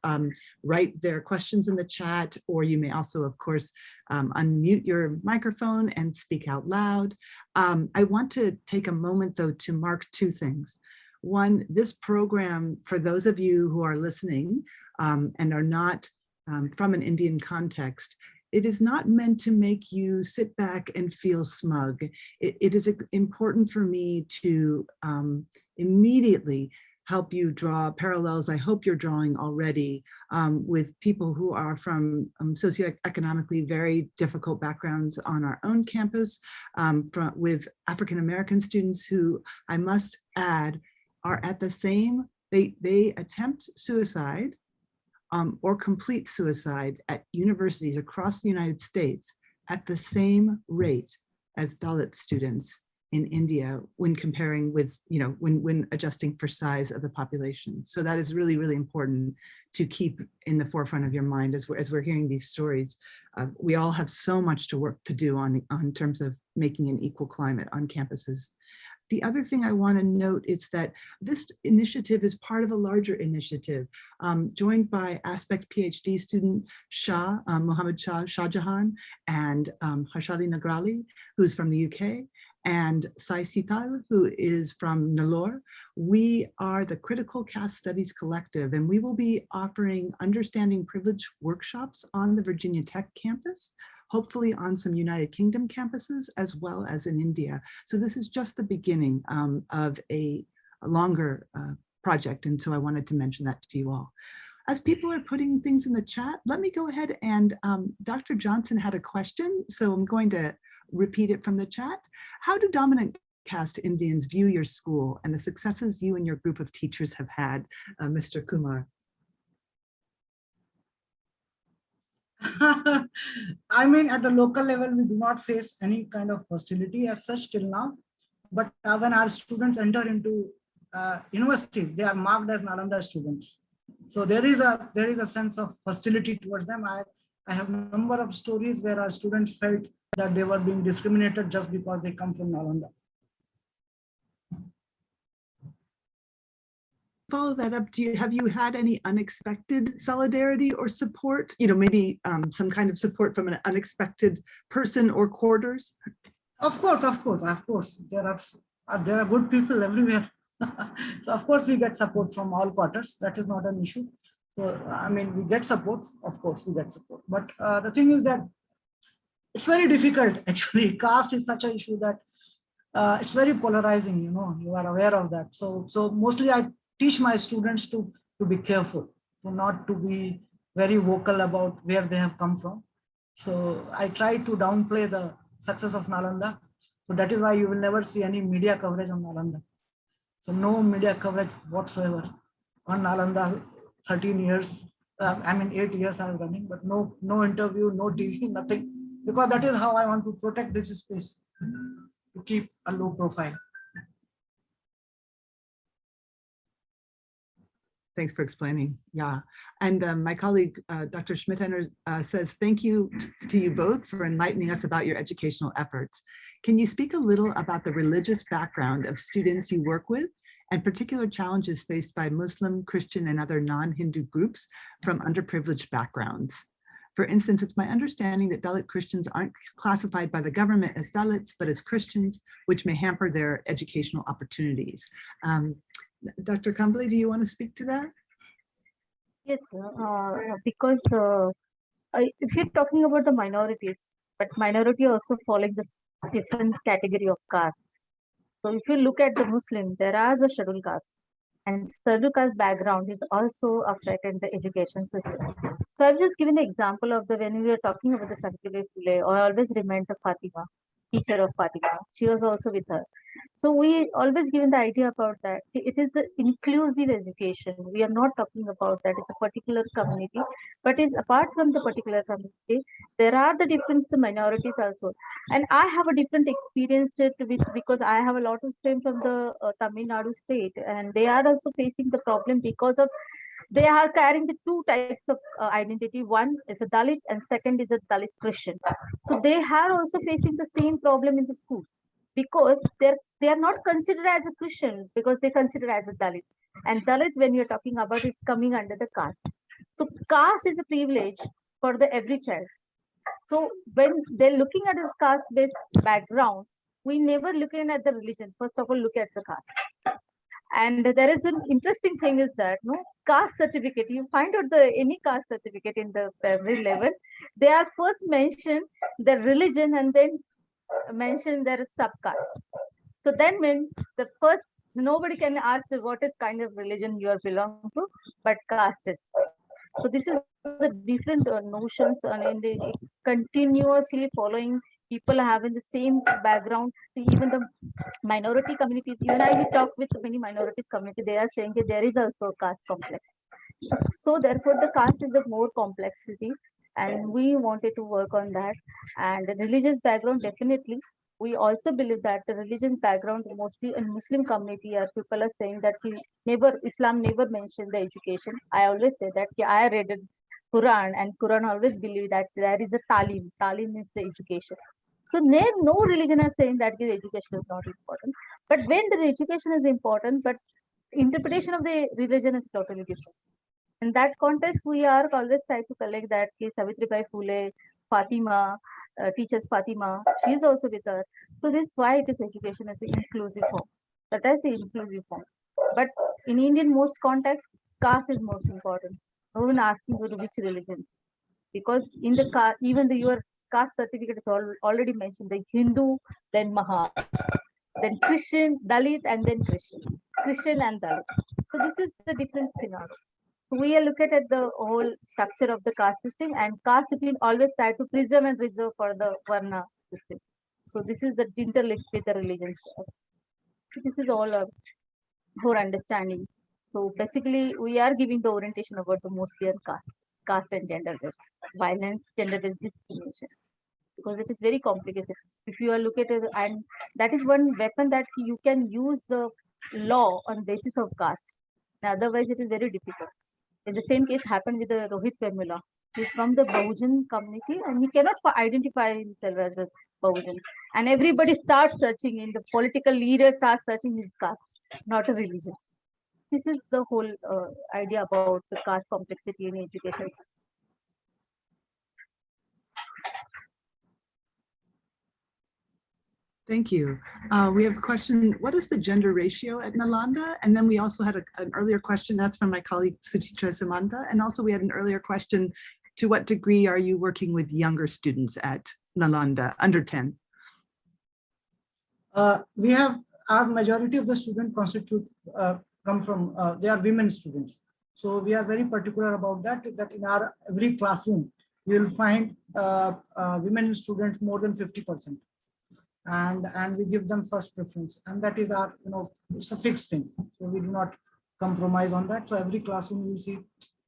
write their questions in the chat, or you may also, of course, unmute your microphone and speak out loud. I want to take a moment, though, to mark two things. One, this program, for those of you who are listening and are not from an Indian context, it is not meant to make you sit back and feel smug. It is important for me to immediately help you draw parallels. I hope you're drawing already with people who are from socioeconomically very difficult backgrounds on our own campus, with African-American students who, I must add, are at the same, they attempt suicide or complete suicide at universities across the United States at the same rate as Dalit students in India when comparing with, when adjusting for size of the population. So that is really, really important to keep in the forefront of your mind as we're hearing these stories. We all have so much work to do on terms of making an equal climate on campuses. The other thing I want to note is that this initiative is part of a larger initiative joined by Aspect PhD student Mohammed Shah Jahan, and Harshali Nagrali, who's from the UK, and Sai Sital, who is from Nellore. We are the Critical Caste Studies Collective, and we will be offering understanding privilege workshops on the Virginia Tech campus, hopefully on some United Kingdom campuses, as well as in India. So this is just the beginning of a longer project, and so I wanted to mention that to you all. As people are putting things in the chat, let me go ahead and Dr. Johnson had a question, so I'm going to repeat it from the chat. How do dominant caste Indians view your school and the successes you and your group of teachers have had, Mr. Kumar? I mean, at the local level, we do not face any kind of hostility as such till now. But when our students enter into university, they are marked as Nalanda students. So there is a sense of hostility towards them. I have a number of stories where our students felt that they were being discriminated just because they come from Nalanda. Follow that up, have you had any unexpected solidarity or support? Maybe some kind of support from an unexpected person or quarters? Of course. There are good people everywhere. So of course we get support from all quarters. That is not an issue. So I mean, we get support. Of course we get support. But the thing is that it's very difficult. Actually, caste is such an issue that it's very polarizing. You are aware of that. So mostly I teach my students to be careful, not to be very vocal about where they have come from. So I try to downplay the success of Nalanda. So that is why you will never see any media coverage on Nalanda. So no media coverage whatsoever on Nalanda. 13 years, 8 years I am running, but no interview, no TV, nothing. because that is how I want to protect this space, to keep a low profile. Thanks for explaining. Yeah. And my colleague, Dr. Schmidhenner, says, thank you to you both for enlightening us about your educational efforts. Can you speak a little about the religious background of students you work with and particular challenges faced by Muslim, Christian, and other non-Hindu groups from underprivileged backgrounds? For instance, it's my understanding that Dalit Christians aren't classified by the government as Dalits, but as Christians, which may hamper their educational opportunities. Dr. Kambli, do you want to speak to that? Yes, because if you're talking about the minorities, but minority also following this different category of caste. So if you look at the Muslim, there is a scheduled caste, and scheduled caste background is also affected the education system. So I've just given the example of the when we were talking about the Savitribai Phule, or I always remember Fatima, teacher of Fatima. She was also with her. So we always given the idea about that. It is an inclusive education. We are not talking about that it's a particular community, but it's apart from the particular community, there are the different minorities also. And I have a different experience with, because I have a lot of friends from the Tamil Nadu state, and they are also facing the problem because of they are carrying the two types of identity. One is a Dalit and second is a Dalit Christian. So they are also facing the same problem in the school because they are not considered as a Christian because they consider as a Dalit. And Dalit, when you're talking about, is coming under the caste. So caste is a privilege for the every child. So when they're looking at this caste-based background, we never looking at the religion. First of all, look at the caste. And there is an interesting thing is that no caste certificate, you find out the any caste certificate in the primary level, they are first mention the religion and then mention their subcaste. So then means the first nobody can ask what is kind of religion you are belong to, but caste is. So this is the different notions and they continuously following people having the same background. Even the minority communities, even I talk with many minorities community, they are saying that there is also a caste complex. So therefore the caste is the more complexity and we wanted to work on that. And the religious background, definitely we also believe that the religion background mostly in Muslim community are people are saying that Islam never mentioned the education. I always say that I read Quran and Quran always believe that there is a talim. Talim is the education. So no religion is saying that the education is not important. But when the education is important, but interpretation of the religion is totally different. In that context, we are always trying to collect that Savitribai Phule, Fatima, teachers Fatima, she is also with her. So this is why it is education as an inclusive form. That is an inclusive form. But in Indian most contexts, caste is most important. No one asking you to which religion. Because in the car, even your caste certificate is already mentioned, the Hindu, then Maha, then Christian, Dalit, and then Christian and Dalit. So this is the different scenario. We are looking at the whole structure of the caste system, and caste system always try to preserve and reserve for the Varna system. So this is the interlinked with the religion. So this is all for understanding. So basically, we are giving the orientation about the mostly on caste and gender-based violence, gender-based discrimination, because it is very complicated. If you are looking at it, and that is one weapon that you can use the law on basis of caste. Otherwise, it is very difficult. In the same case happened with the Rohit Vemula. He's from the Bahujan community and he cannot identify himself as a Bahujan. And everybody starts searching in the political leader starts searching his caste, not a religion. This is the whole idea about the caste complexity in education. Thank you. We have a question, what is the gender ratio at Nalanda? And then we also had an earlier question, that's from my colleague Suchitra Samantha. And also we had an earlier question, to what degree are you working with younger students at Nalanda, under 10? We have, our majority of the students come from, they are women students. So we are very particular about that in our every classroom, you will find women students more than 50%. And we give them first preference, and that is our, it's a fixed thing. So we do not compromise on that. So every classroom you will see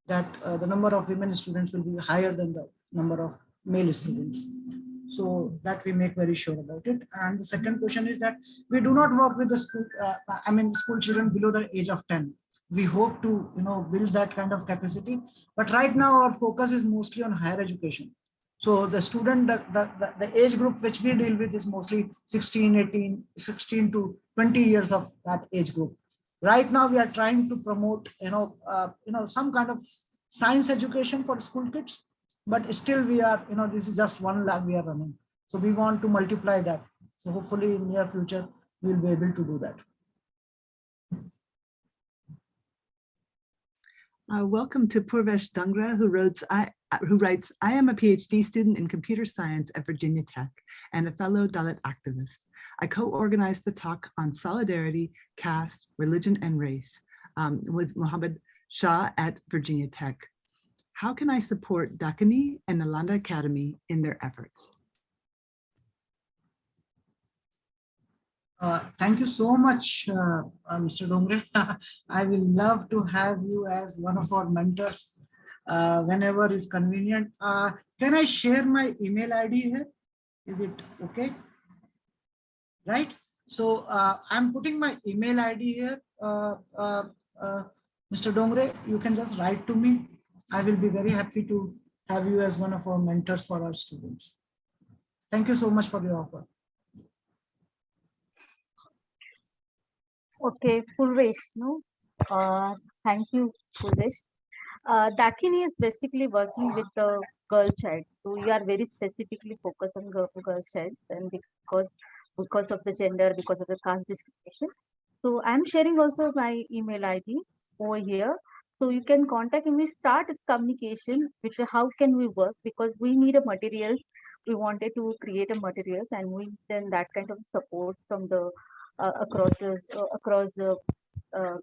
that the number of women students will be higher than the number of male students. so that we make very sure about it. And the second question is that we do not work with the school, school children below the age of 10. We hope to, build that kind of capacity. But right now our focus is mostly on higher education. So the student, the age group which we deal with is mostly 16 to 20 years of that age group. Right now we are trying to promote, some kind of science education for school kids, but still we are, this is just one lab we are running. So we want to multiply that. So hopefully in near future, we'll be able to do that. Welcome to Purvesh Dangra, who writes, I am a PhD student in computer science at Virginia Tech and a fellow Dalit activist. I co-organized the talk on solidarity, caste, religion, and race with Mohammed Shah at Virginia Tech. How can I support Dakini and Nalanda Academy in their efforts? Thank you so much, Mr. Dongre. I will love to have you as one of our mentors whenever is convenient. Can I share my email ID here? Is it okay? Right. So I'm putting my email ID here. Mr. Dongre, you can just write to me. I will be very happy to have you as one of our mentors for our students. Thank you so much for your offer. Okay, Purvesh, no? Thank you, Purvesh. Dakini is basically working with the girl child. So we are very specifically focused on girl child, and because of the gender, because of the caste discrimination. So I'm sharing also my email ID over here. So you can contact me, start communication, which how can we work, because we need a material. We wanted to create a materials, and we need that kind of support from the across the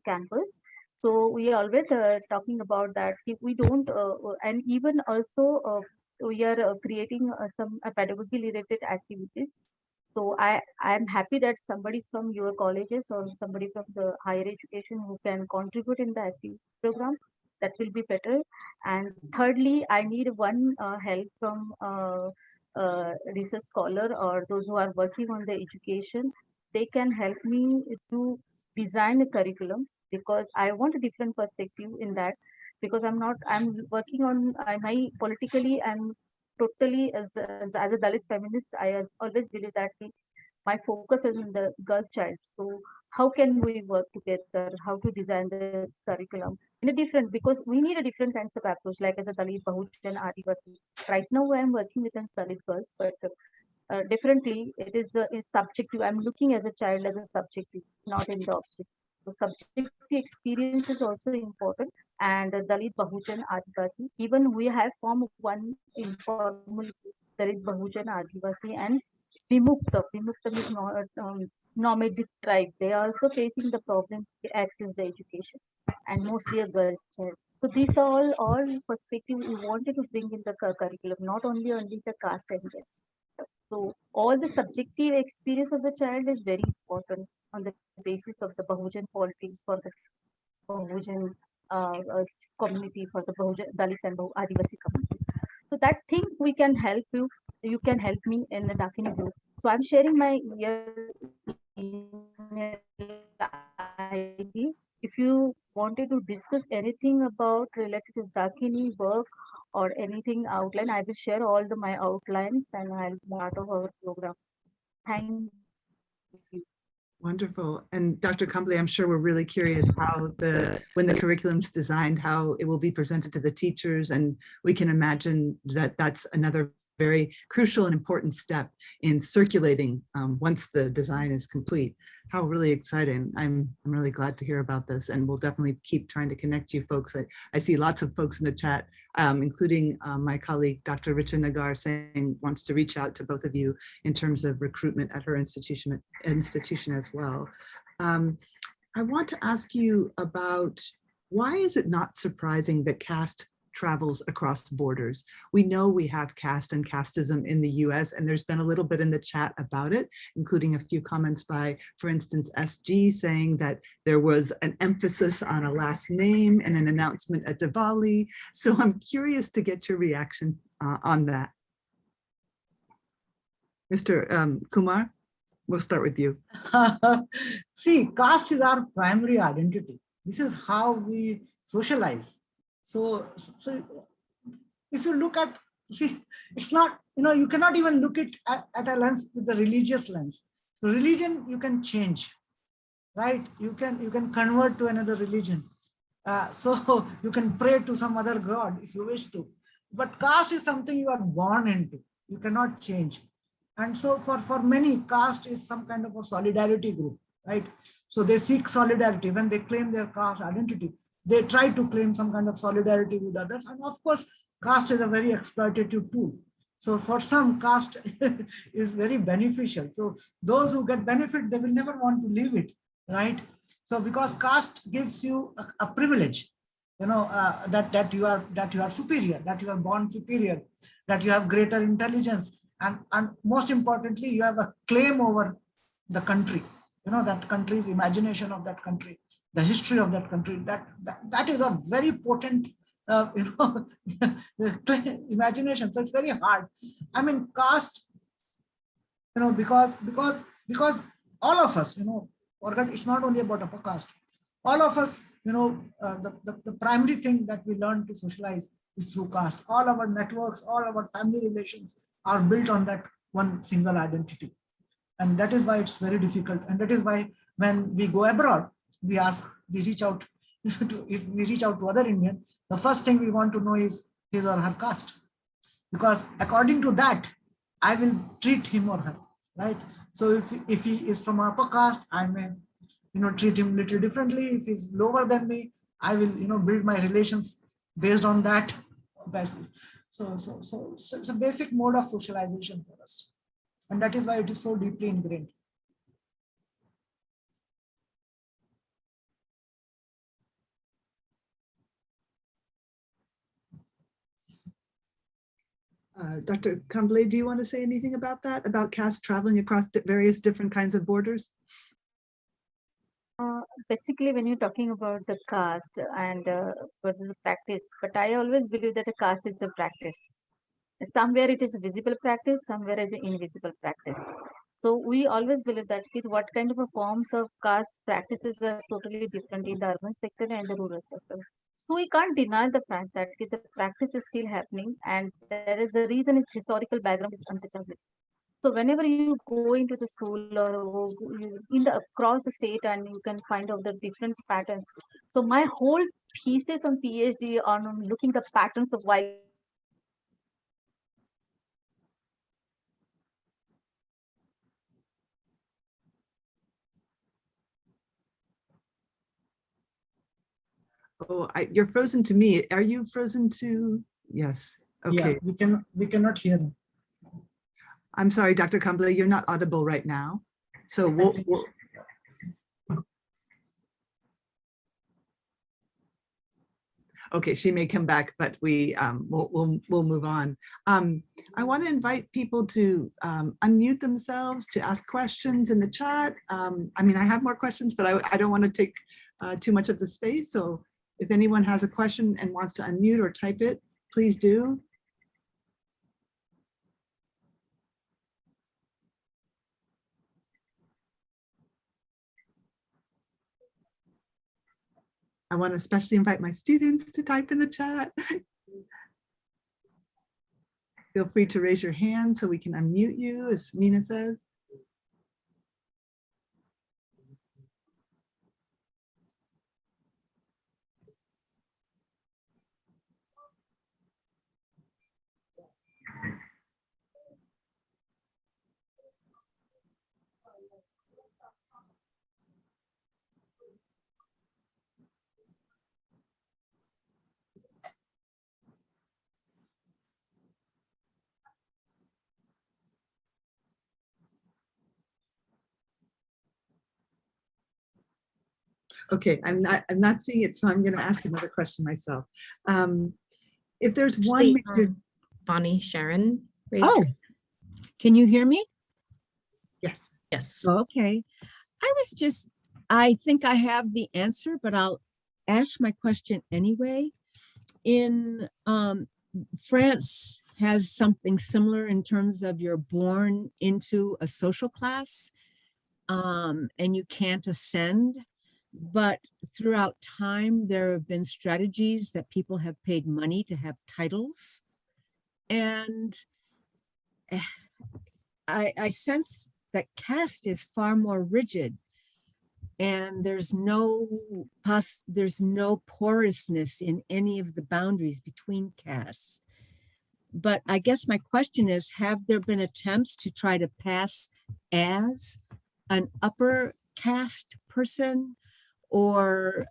campus. So we are always talking about that. If we don't, and even also we are creating some pedagogy related activities. So I am happy that somebody from your colleges or somebody from the higher education who can contribute in the activity program, that will be better. And thirdly, I need one help from research scholar or those who are working on the education. They can help me to design a curriculum, because I want a different perspective in that, because I'm working on my politically and totally as a Dalit feminist. I always believe that my focus is in the girl child. So how can we work together? How to design the curriculum in a different, because we need a different kinds of approach, like as a Dalit, Bahujan, Adivasi. Right now I am working with Dalit girls, but differently it is subjective. I'm looking as a child as a subjective, not in the object. So subjective experience is also important. And Dalit, Bahujan, Adivasi, even we have formed one informal group, Dalit, Bahujan, Adivasi, and Vimukta. Vimukta is not nomadic tribe. They are also facing the problem to access the education, and mostly a girl child. So these are all perspectives we wanted to bring in the curriculum, not only the caste and gender. So all the subjective experience of the child is very important on the basis of the Bahujan politics for the Bahujan community, for the Bahujan Dalit and Adivasi community. So that thing we can help you. You can help me in the Dakini group. So I'm sharing my email ID. If you wanted to discuss anything about related to Dakini work or anything outline, I will share all my outlines and I'll be part of our program. Thank you. Wonderful. And Dr. Kambli, I'm sure we're really curious how when the curriculum's designed, how it will be presented to the teachers. And we can imagine that that's another very crucial and important step in circulating once the design is complete. How really exciting. I'm really glad to hear about this, and we'll definitely keep trying to connect you folks. I see lots of folks in the chat, including my colleague, Dr. Richa Nagar, saying wants to reach out to both of you in terms of recruitment at her institution as well. I want to ask you about, why is it not surprising that caste travels across borders? We know we have caste and casteism in the US, and there's been a little bit in the chat about it, including a few comments by, for instance, SG saying that there was an emphasis on a last name and an announcement at Diwali. So I'm curious to get your reaction on that. Mr. Kumar, we'll start with you. See, caste is our primary identity. This is how we socialize. So if you look at, see, it's not, you cannot even look at a lens with the religious lens. So religion you can change, right? You can convert to another religion. So you can pray to some other god if you wish to. But caste is something you are born into. You cannot change. And so for many, caste is some kind of a solidarity group, right? So they seek solidarity. When they claim their caste identity, they try to claim some kind of solidarity with others. And of course, caste is a very exploitative tool. So for some, caste is very beneficial. So those who get benefit, they will never want to leave it, right? So because caste gives you a privilege, that you are superior, that you are born superior, that you have greater intelligence, and most importantly, you have a claim over the country, that country's imagination of that country, the history of that country. That is a very potent imagination. So it's very hard. I mean, caste, because all of us, it's not only about upper caste. All of us, the primary thing that we learn to socialize is through caste. All our networks, all our family relations are built on that one single identity. And that is why it's very difficult. And that is why when we go abroad, we reach out if we reach out to other Indian, the first thing we want to know is his or her caste. Because according to that, I will treat him or her, right? So if he is from upper caste, I may treat him a little differently. If he's lower than me, I will build my relations based on that basis. So it's a basic mode of socialization for us, and that is why it is so deeply ingrained. Dr. Kamble, do you want to say anything about that, about caste traveling across various different kinds of borders? Basically, when you're talking about the caste and what is the practice, but I always believe that a caste is a practice. Somewhere it is a visible practice, somewhere is an invisible practice. So we always believe that what kind of a forms of caste practices are totally different in the urban sector and the rural sector. So we can't deny the fact that the practice is still happening, and there is the reason its historical background is untouchable. So whenever you go into the school or in the across the state, and you can find out the different patterns. So my whole thesis on PhD on looking the patterns of why. Oh, you're frozen to me. Are you frozen to? Yes. Okay. Yeah, we cannot hear him. I'm sorry, Dr. Kamble, you're not audible right now. So we'll okay, she may come back, but we'll move on. I want to invite people to unmute themselves to ask questions in the chat. I mean, I have more questions, but I don't want to take too much of the space. So if anyone has a question and wants to unmute or type it, please do. I want to especially invite my students to type in the chat. Feel free to raise your hand so we can unmute you, as Nina says. Okay, I'm not seeing it, so I'm going to ask another question myself. If there's one major, Bonnie Sharon raised. Oh, can you hear me? yes. Yes. Okay. I think I have the answer, but I'll ask my question anyway. In France, has something similar in terms of you're born into a social class, and you can't ascend. But throughout time, there have been strategies that people have paid money to have titles. And I sense that caste is far more rigid, and there's no porousness in any of the boundaries between castes. But I guess my question is, have there been attempts to try to pass as an upper caste person, or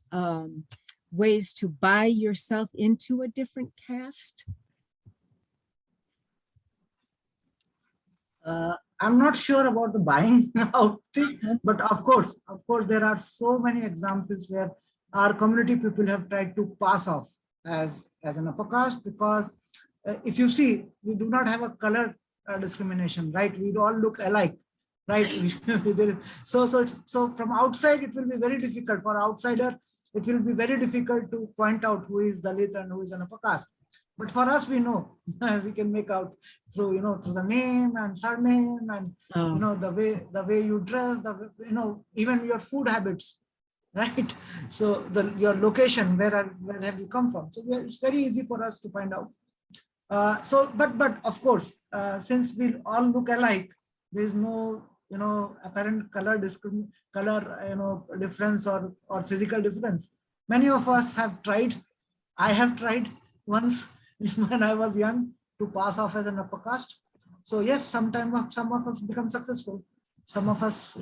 ways to buy yourself into a different caste? I'm not sure about the buying out thing, but of course, there are so many examples where our community people have tried to pass off as an upper caste, because if you see, we do not have a color discrimination, right? We all look alike, right? So from outside, it will be very difficult for outsider. It will be very difficult to point out who is Dalit and who is an upper caste. But for us, we know we can make out through through the name and surname, and the way you dress, even your food habits, right? So your location, where have you come from? So it's very easy for us to find out. But of course, since we all look alike, there is no apparent color difference or physical difference. Many of us have tried. I have tried once when I was young to pass off as an upper caste. So yes, sometimes some of us become successful. Some of us,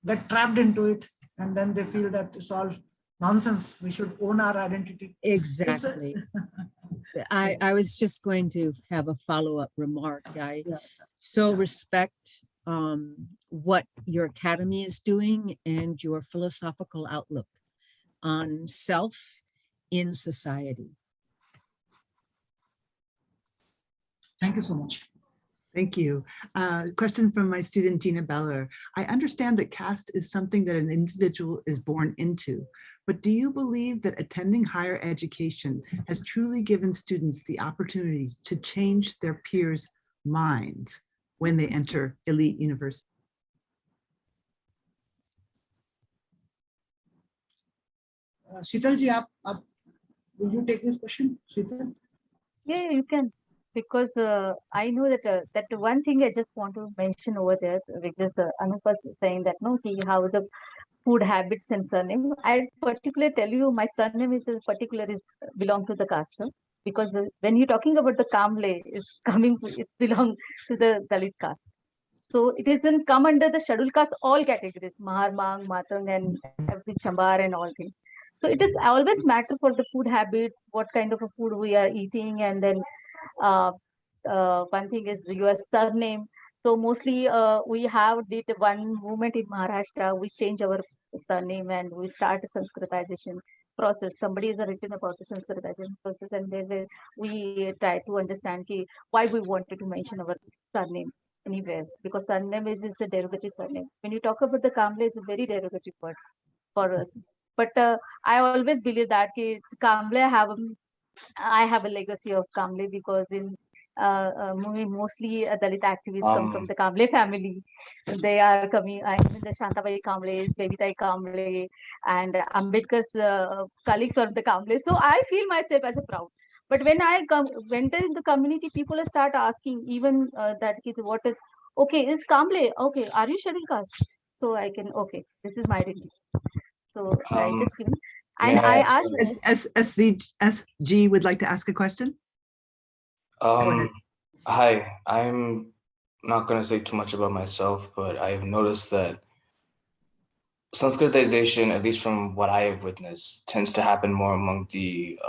get trapped into it, and then they feel that it's all nonsense. We should own our identity. Exactly. I was just going to have a follow-up remark. I respect what your academy is doing and your philosophical outlook on self in society. Thank you so much. Thank you. Question from my student, Gina Beller. I understand that caste is something that an individual is born into, but do you believe that attending higher education has truly given students the opportunity to change their peers' minds when they enter elite university? Sheetalji, will you take this question, Sheetal? Yeah, you can, because I know that that one thing I just want to mention over there, which is Anup was saying that how the food habits and surname. I particularly tell you, my surname is belong to the caste, because when you're talking about the Kamble, it belongs to the Dalit caste. So it isn't come under the scheduled caste, all categories, Mahar, Mang, Matang, and every Chambar and all things. So it is always matter for the food habits, what kind of a food we are eating, and then one thing is your surname. So mostly we have did one movement in Maharashtra, we change our surname and we start a Sanskritization process. Somebody has written about the Sanskritization process, and we try to understand why we wanted to mention our surname anywhere, because surname is a derogatory surname. When you talk about the Kamble, it's a very derogatory word for us. But I always believe that Kamble I have a legacy of Kamble, because in mostly Dalit activists come from the Kamble family. They are coming, the Shantabai Kamble, Bebitai Kamble, and Ambedkar's colleagues are the Kamble. So I feel myself as a proud. But when I went in the community, people start asking even that what is, okay, is Kamble, okay, are you scheduled caste? So I can, okay, this is my identity. So I just given. And I asked SG would like to ask a question. Hi, I'm not going to say too much about myself, but I've noticed that Sanskritization, at least from what I have witnessed, tends to happen more among the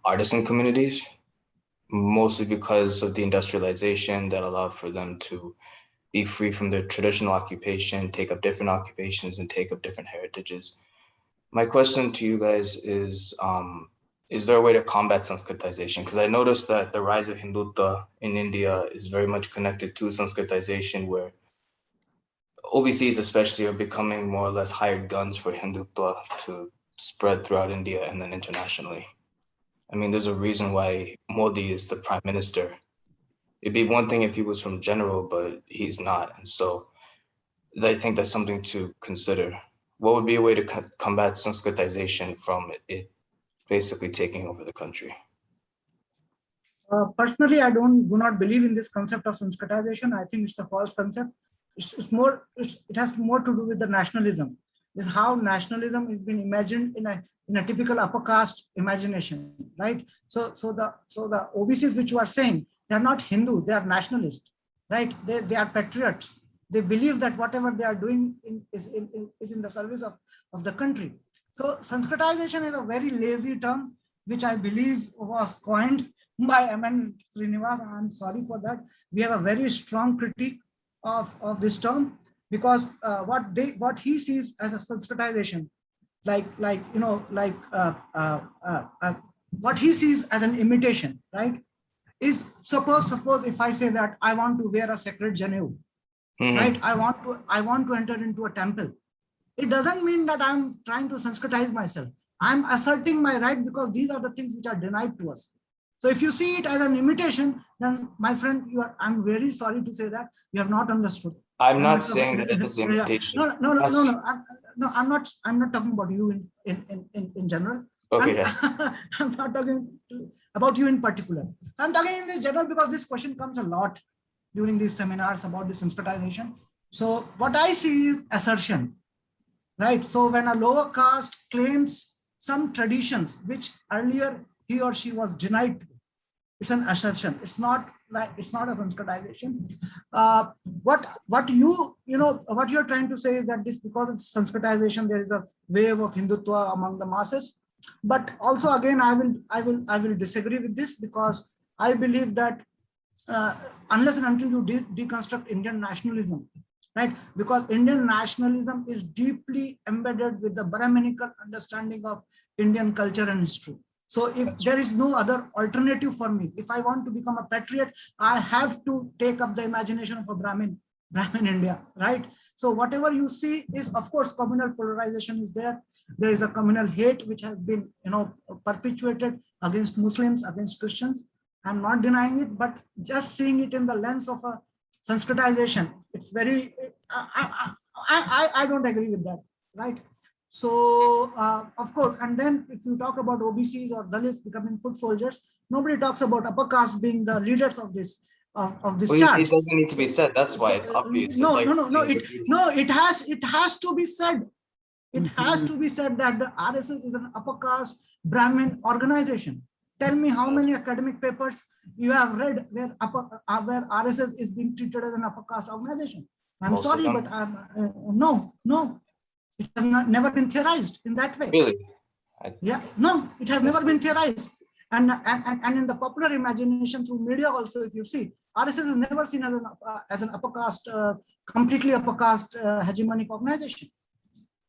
artisan communities, mostly because of the industrialization that allowed for them to be free from their traditional occupation, take up different occupations, and take up different heritages. My question to you guys is there a way to combat Sanskritization? Because I noticed that the rise of Hindutva in India is very much connected to Sanskritization, where OBCs especially are becoming more or less hired guns for Hindutva to spread throughout India and then internationally. I mean, there's a reason why Modi is the prime minister It'd be one thing if he was from general, but he's not. And so I think that's something to consider. What would be a way to combat Sanskritization from it basically taking over the country? Personally, I do not believe in this concept of Sanskritization. I think it's a false concept. It has more to do with the nationalism. Is how nationalism is being imagined in a typical upper caste imagination, right? So the OBCs which you are saying, they are not Hindu, they are nationalists, right? They are patriots. They believe that whatever they are doing is in the service of the country. So Sanskritization is a very lazy term, which I believe was coined by M.N. Srinivas. I'm sorry for that. We have a very strong critique of this term, because what he sees as a Sanskritization, what he sees as an imitation, right? Is suppose if I say that I want to wear a sacred Janeu, right? I want to enter into a temple. It doesn't mean that I'm trying to Sanskritize myself. I'm asserting my right because these are the things which are denied to us. So if you see it as an imitation, then my friend, I'm very sorry to say that you have not understood. I'm not saying that it is imitation. No, I'm not talking about you in general. Okay. I'm not talking about you in particular. I'm talking in this general because this question comes a lot during these seminars about this Sanskritization. So what I see is assertion, right? So when a lower caste claims some traditions which earlier he or she was denied, it's an assertion. It's not a Sanskritization. What you're trying to say is that this, because it's Sanskritization, there is a wave of Hindutva among the masses. But also again, I will disagree with this, because I believe that unless and until you deconstruct Indian nationalism, right? Because Indian nationalism is deeply embedded with the Brahminical understanding of Indian culture and history. So if there is no other alternative for me, if I want to become a patriot, I have to take up the imagination of a Brahmin India, right? So whatever you see is, of course, communal polarization is there. There is a communal hate which has been, perpetuated against Muslims, against Christians. I'm not denying it, but just seeing it in the lens of a Sanskritization, it's very, I don't agree with that, right? So, of course, and then if you talk about OBCs or Dalits becoming foot soldiers, nobody talks about upper caste being the leaders of this charge. It doesn't need to be said. That's why it's obvious. It has to be said. It has to be said that the RSS is an upper caste Brahmin organization. Tell me how many academic papers you have read where RSS is being treated as an upper caste organization. I'm sorry, but no. It has never been theorized in that way. Really? Yeah, no, it has never been theorized. And in the popular imagination through media also, if you see, RSS is never seen as an upper caste, completely upper caste hegemonic organization.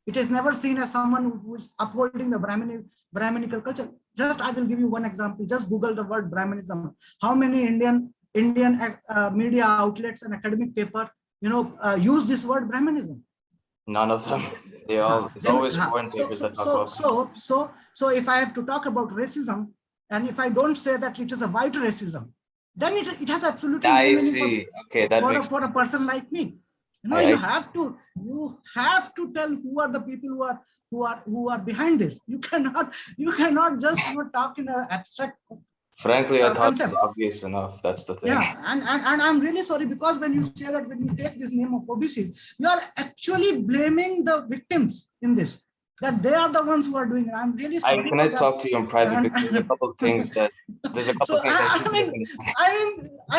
It is never seen as someone who is upholding the Brahminical culture. Just, I will give you one example. Just Google the word Brahminism. How many Indian media outlets and academic paper, use this word Brahminism? None of them. It's always foreign papers that talk about. So if I have to talk about racism, and if I don't say that it is a white racism, then it has absolutely no meaning for a person like me. You have to tell who are the people who are behind this. You cannot just talk in an abstract. Frankly, I thought it was obvious enough. That's the thing. Yeah, and I'm really sorry, because when you say that, when you take this name of OBC, you are actually blaming the victims in this, that they are the ones who are doing it. I'm really sorry. Can I talk to you in private, because there's a couple of things that I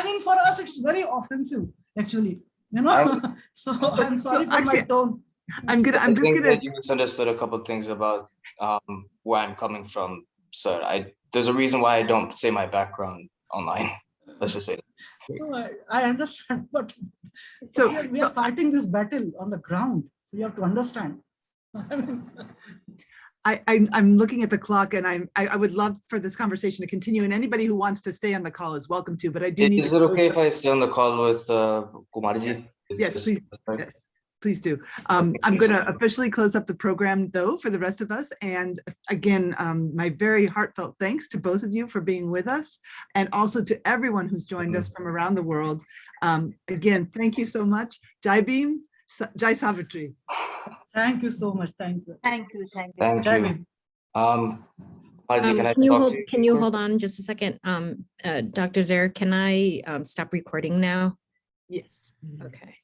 mean, for us, it's very offensive, actually. So I'm sorry for my tone. That you misunderstood a couple of things about where I'm coming from, sir. There's a reason why I don't say my background online. Let's just say that. I understand, but we are fighting this battle on the ground. So you have to understand. I'm looking at the clock, and I would love for this conversation to continue, and anybody who wants to stay on the call is welcome to, but I do need Is it okay if I stay on the call with Kumarji? Yes, please. Yes. Please do. I'm going to officially close up the program, though, for the rest of us. And again, my very heartfelt thanks to both of you for being with us, and also to everyone who's joined us from around the world. Again, thank you so much. Jai Bhim, Jai Savitri. Thank you so much. Thank you. Thank you. Thank you. Thank Jai you. Bhim. Margie, can I Can you talk hold, to you? can you quick? hold on just a second? Dr. Zaire, can I stop recording now? Yes. Okay.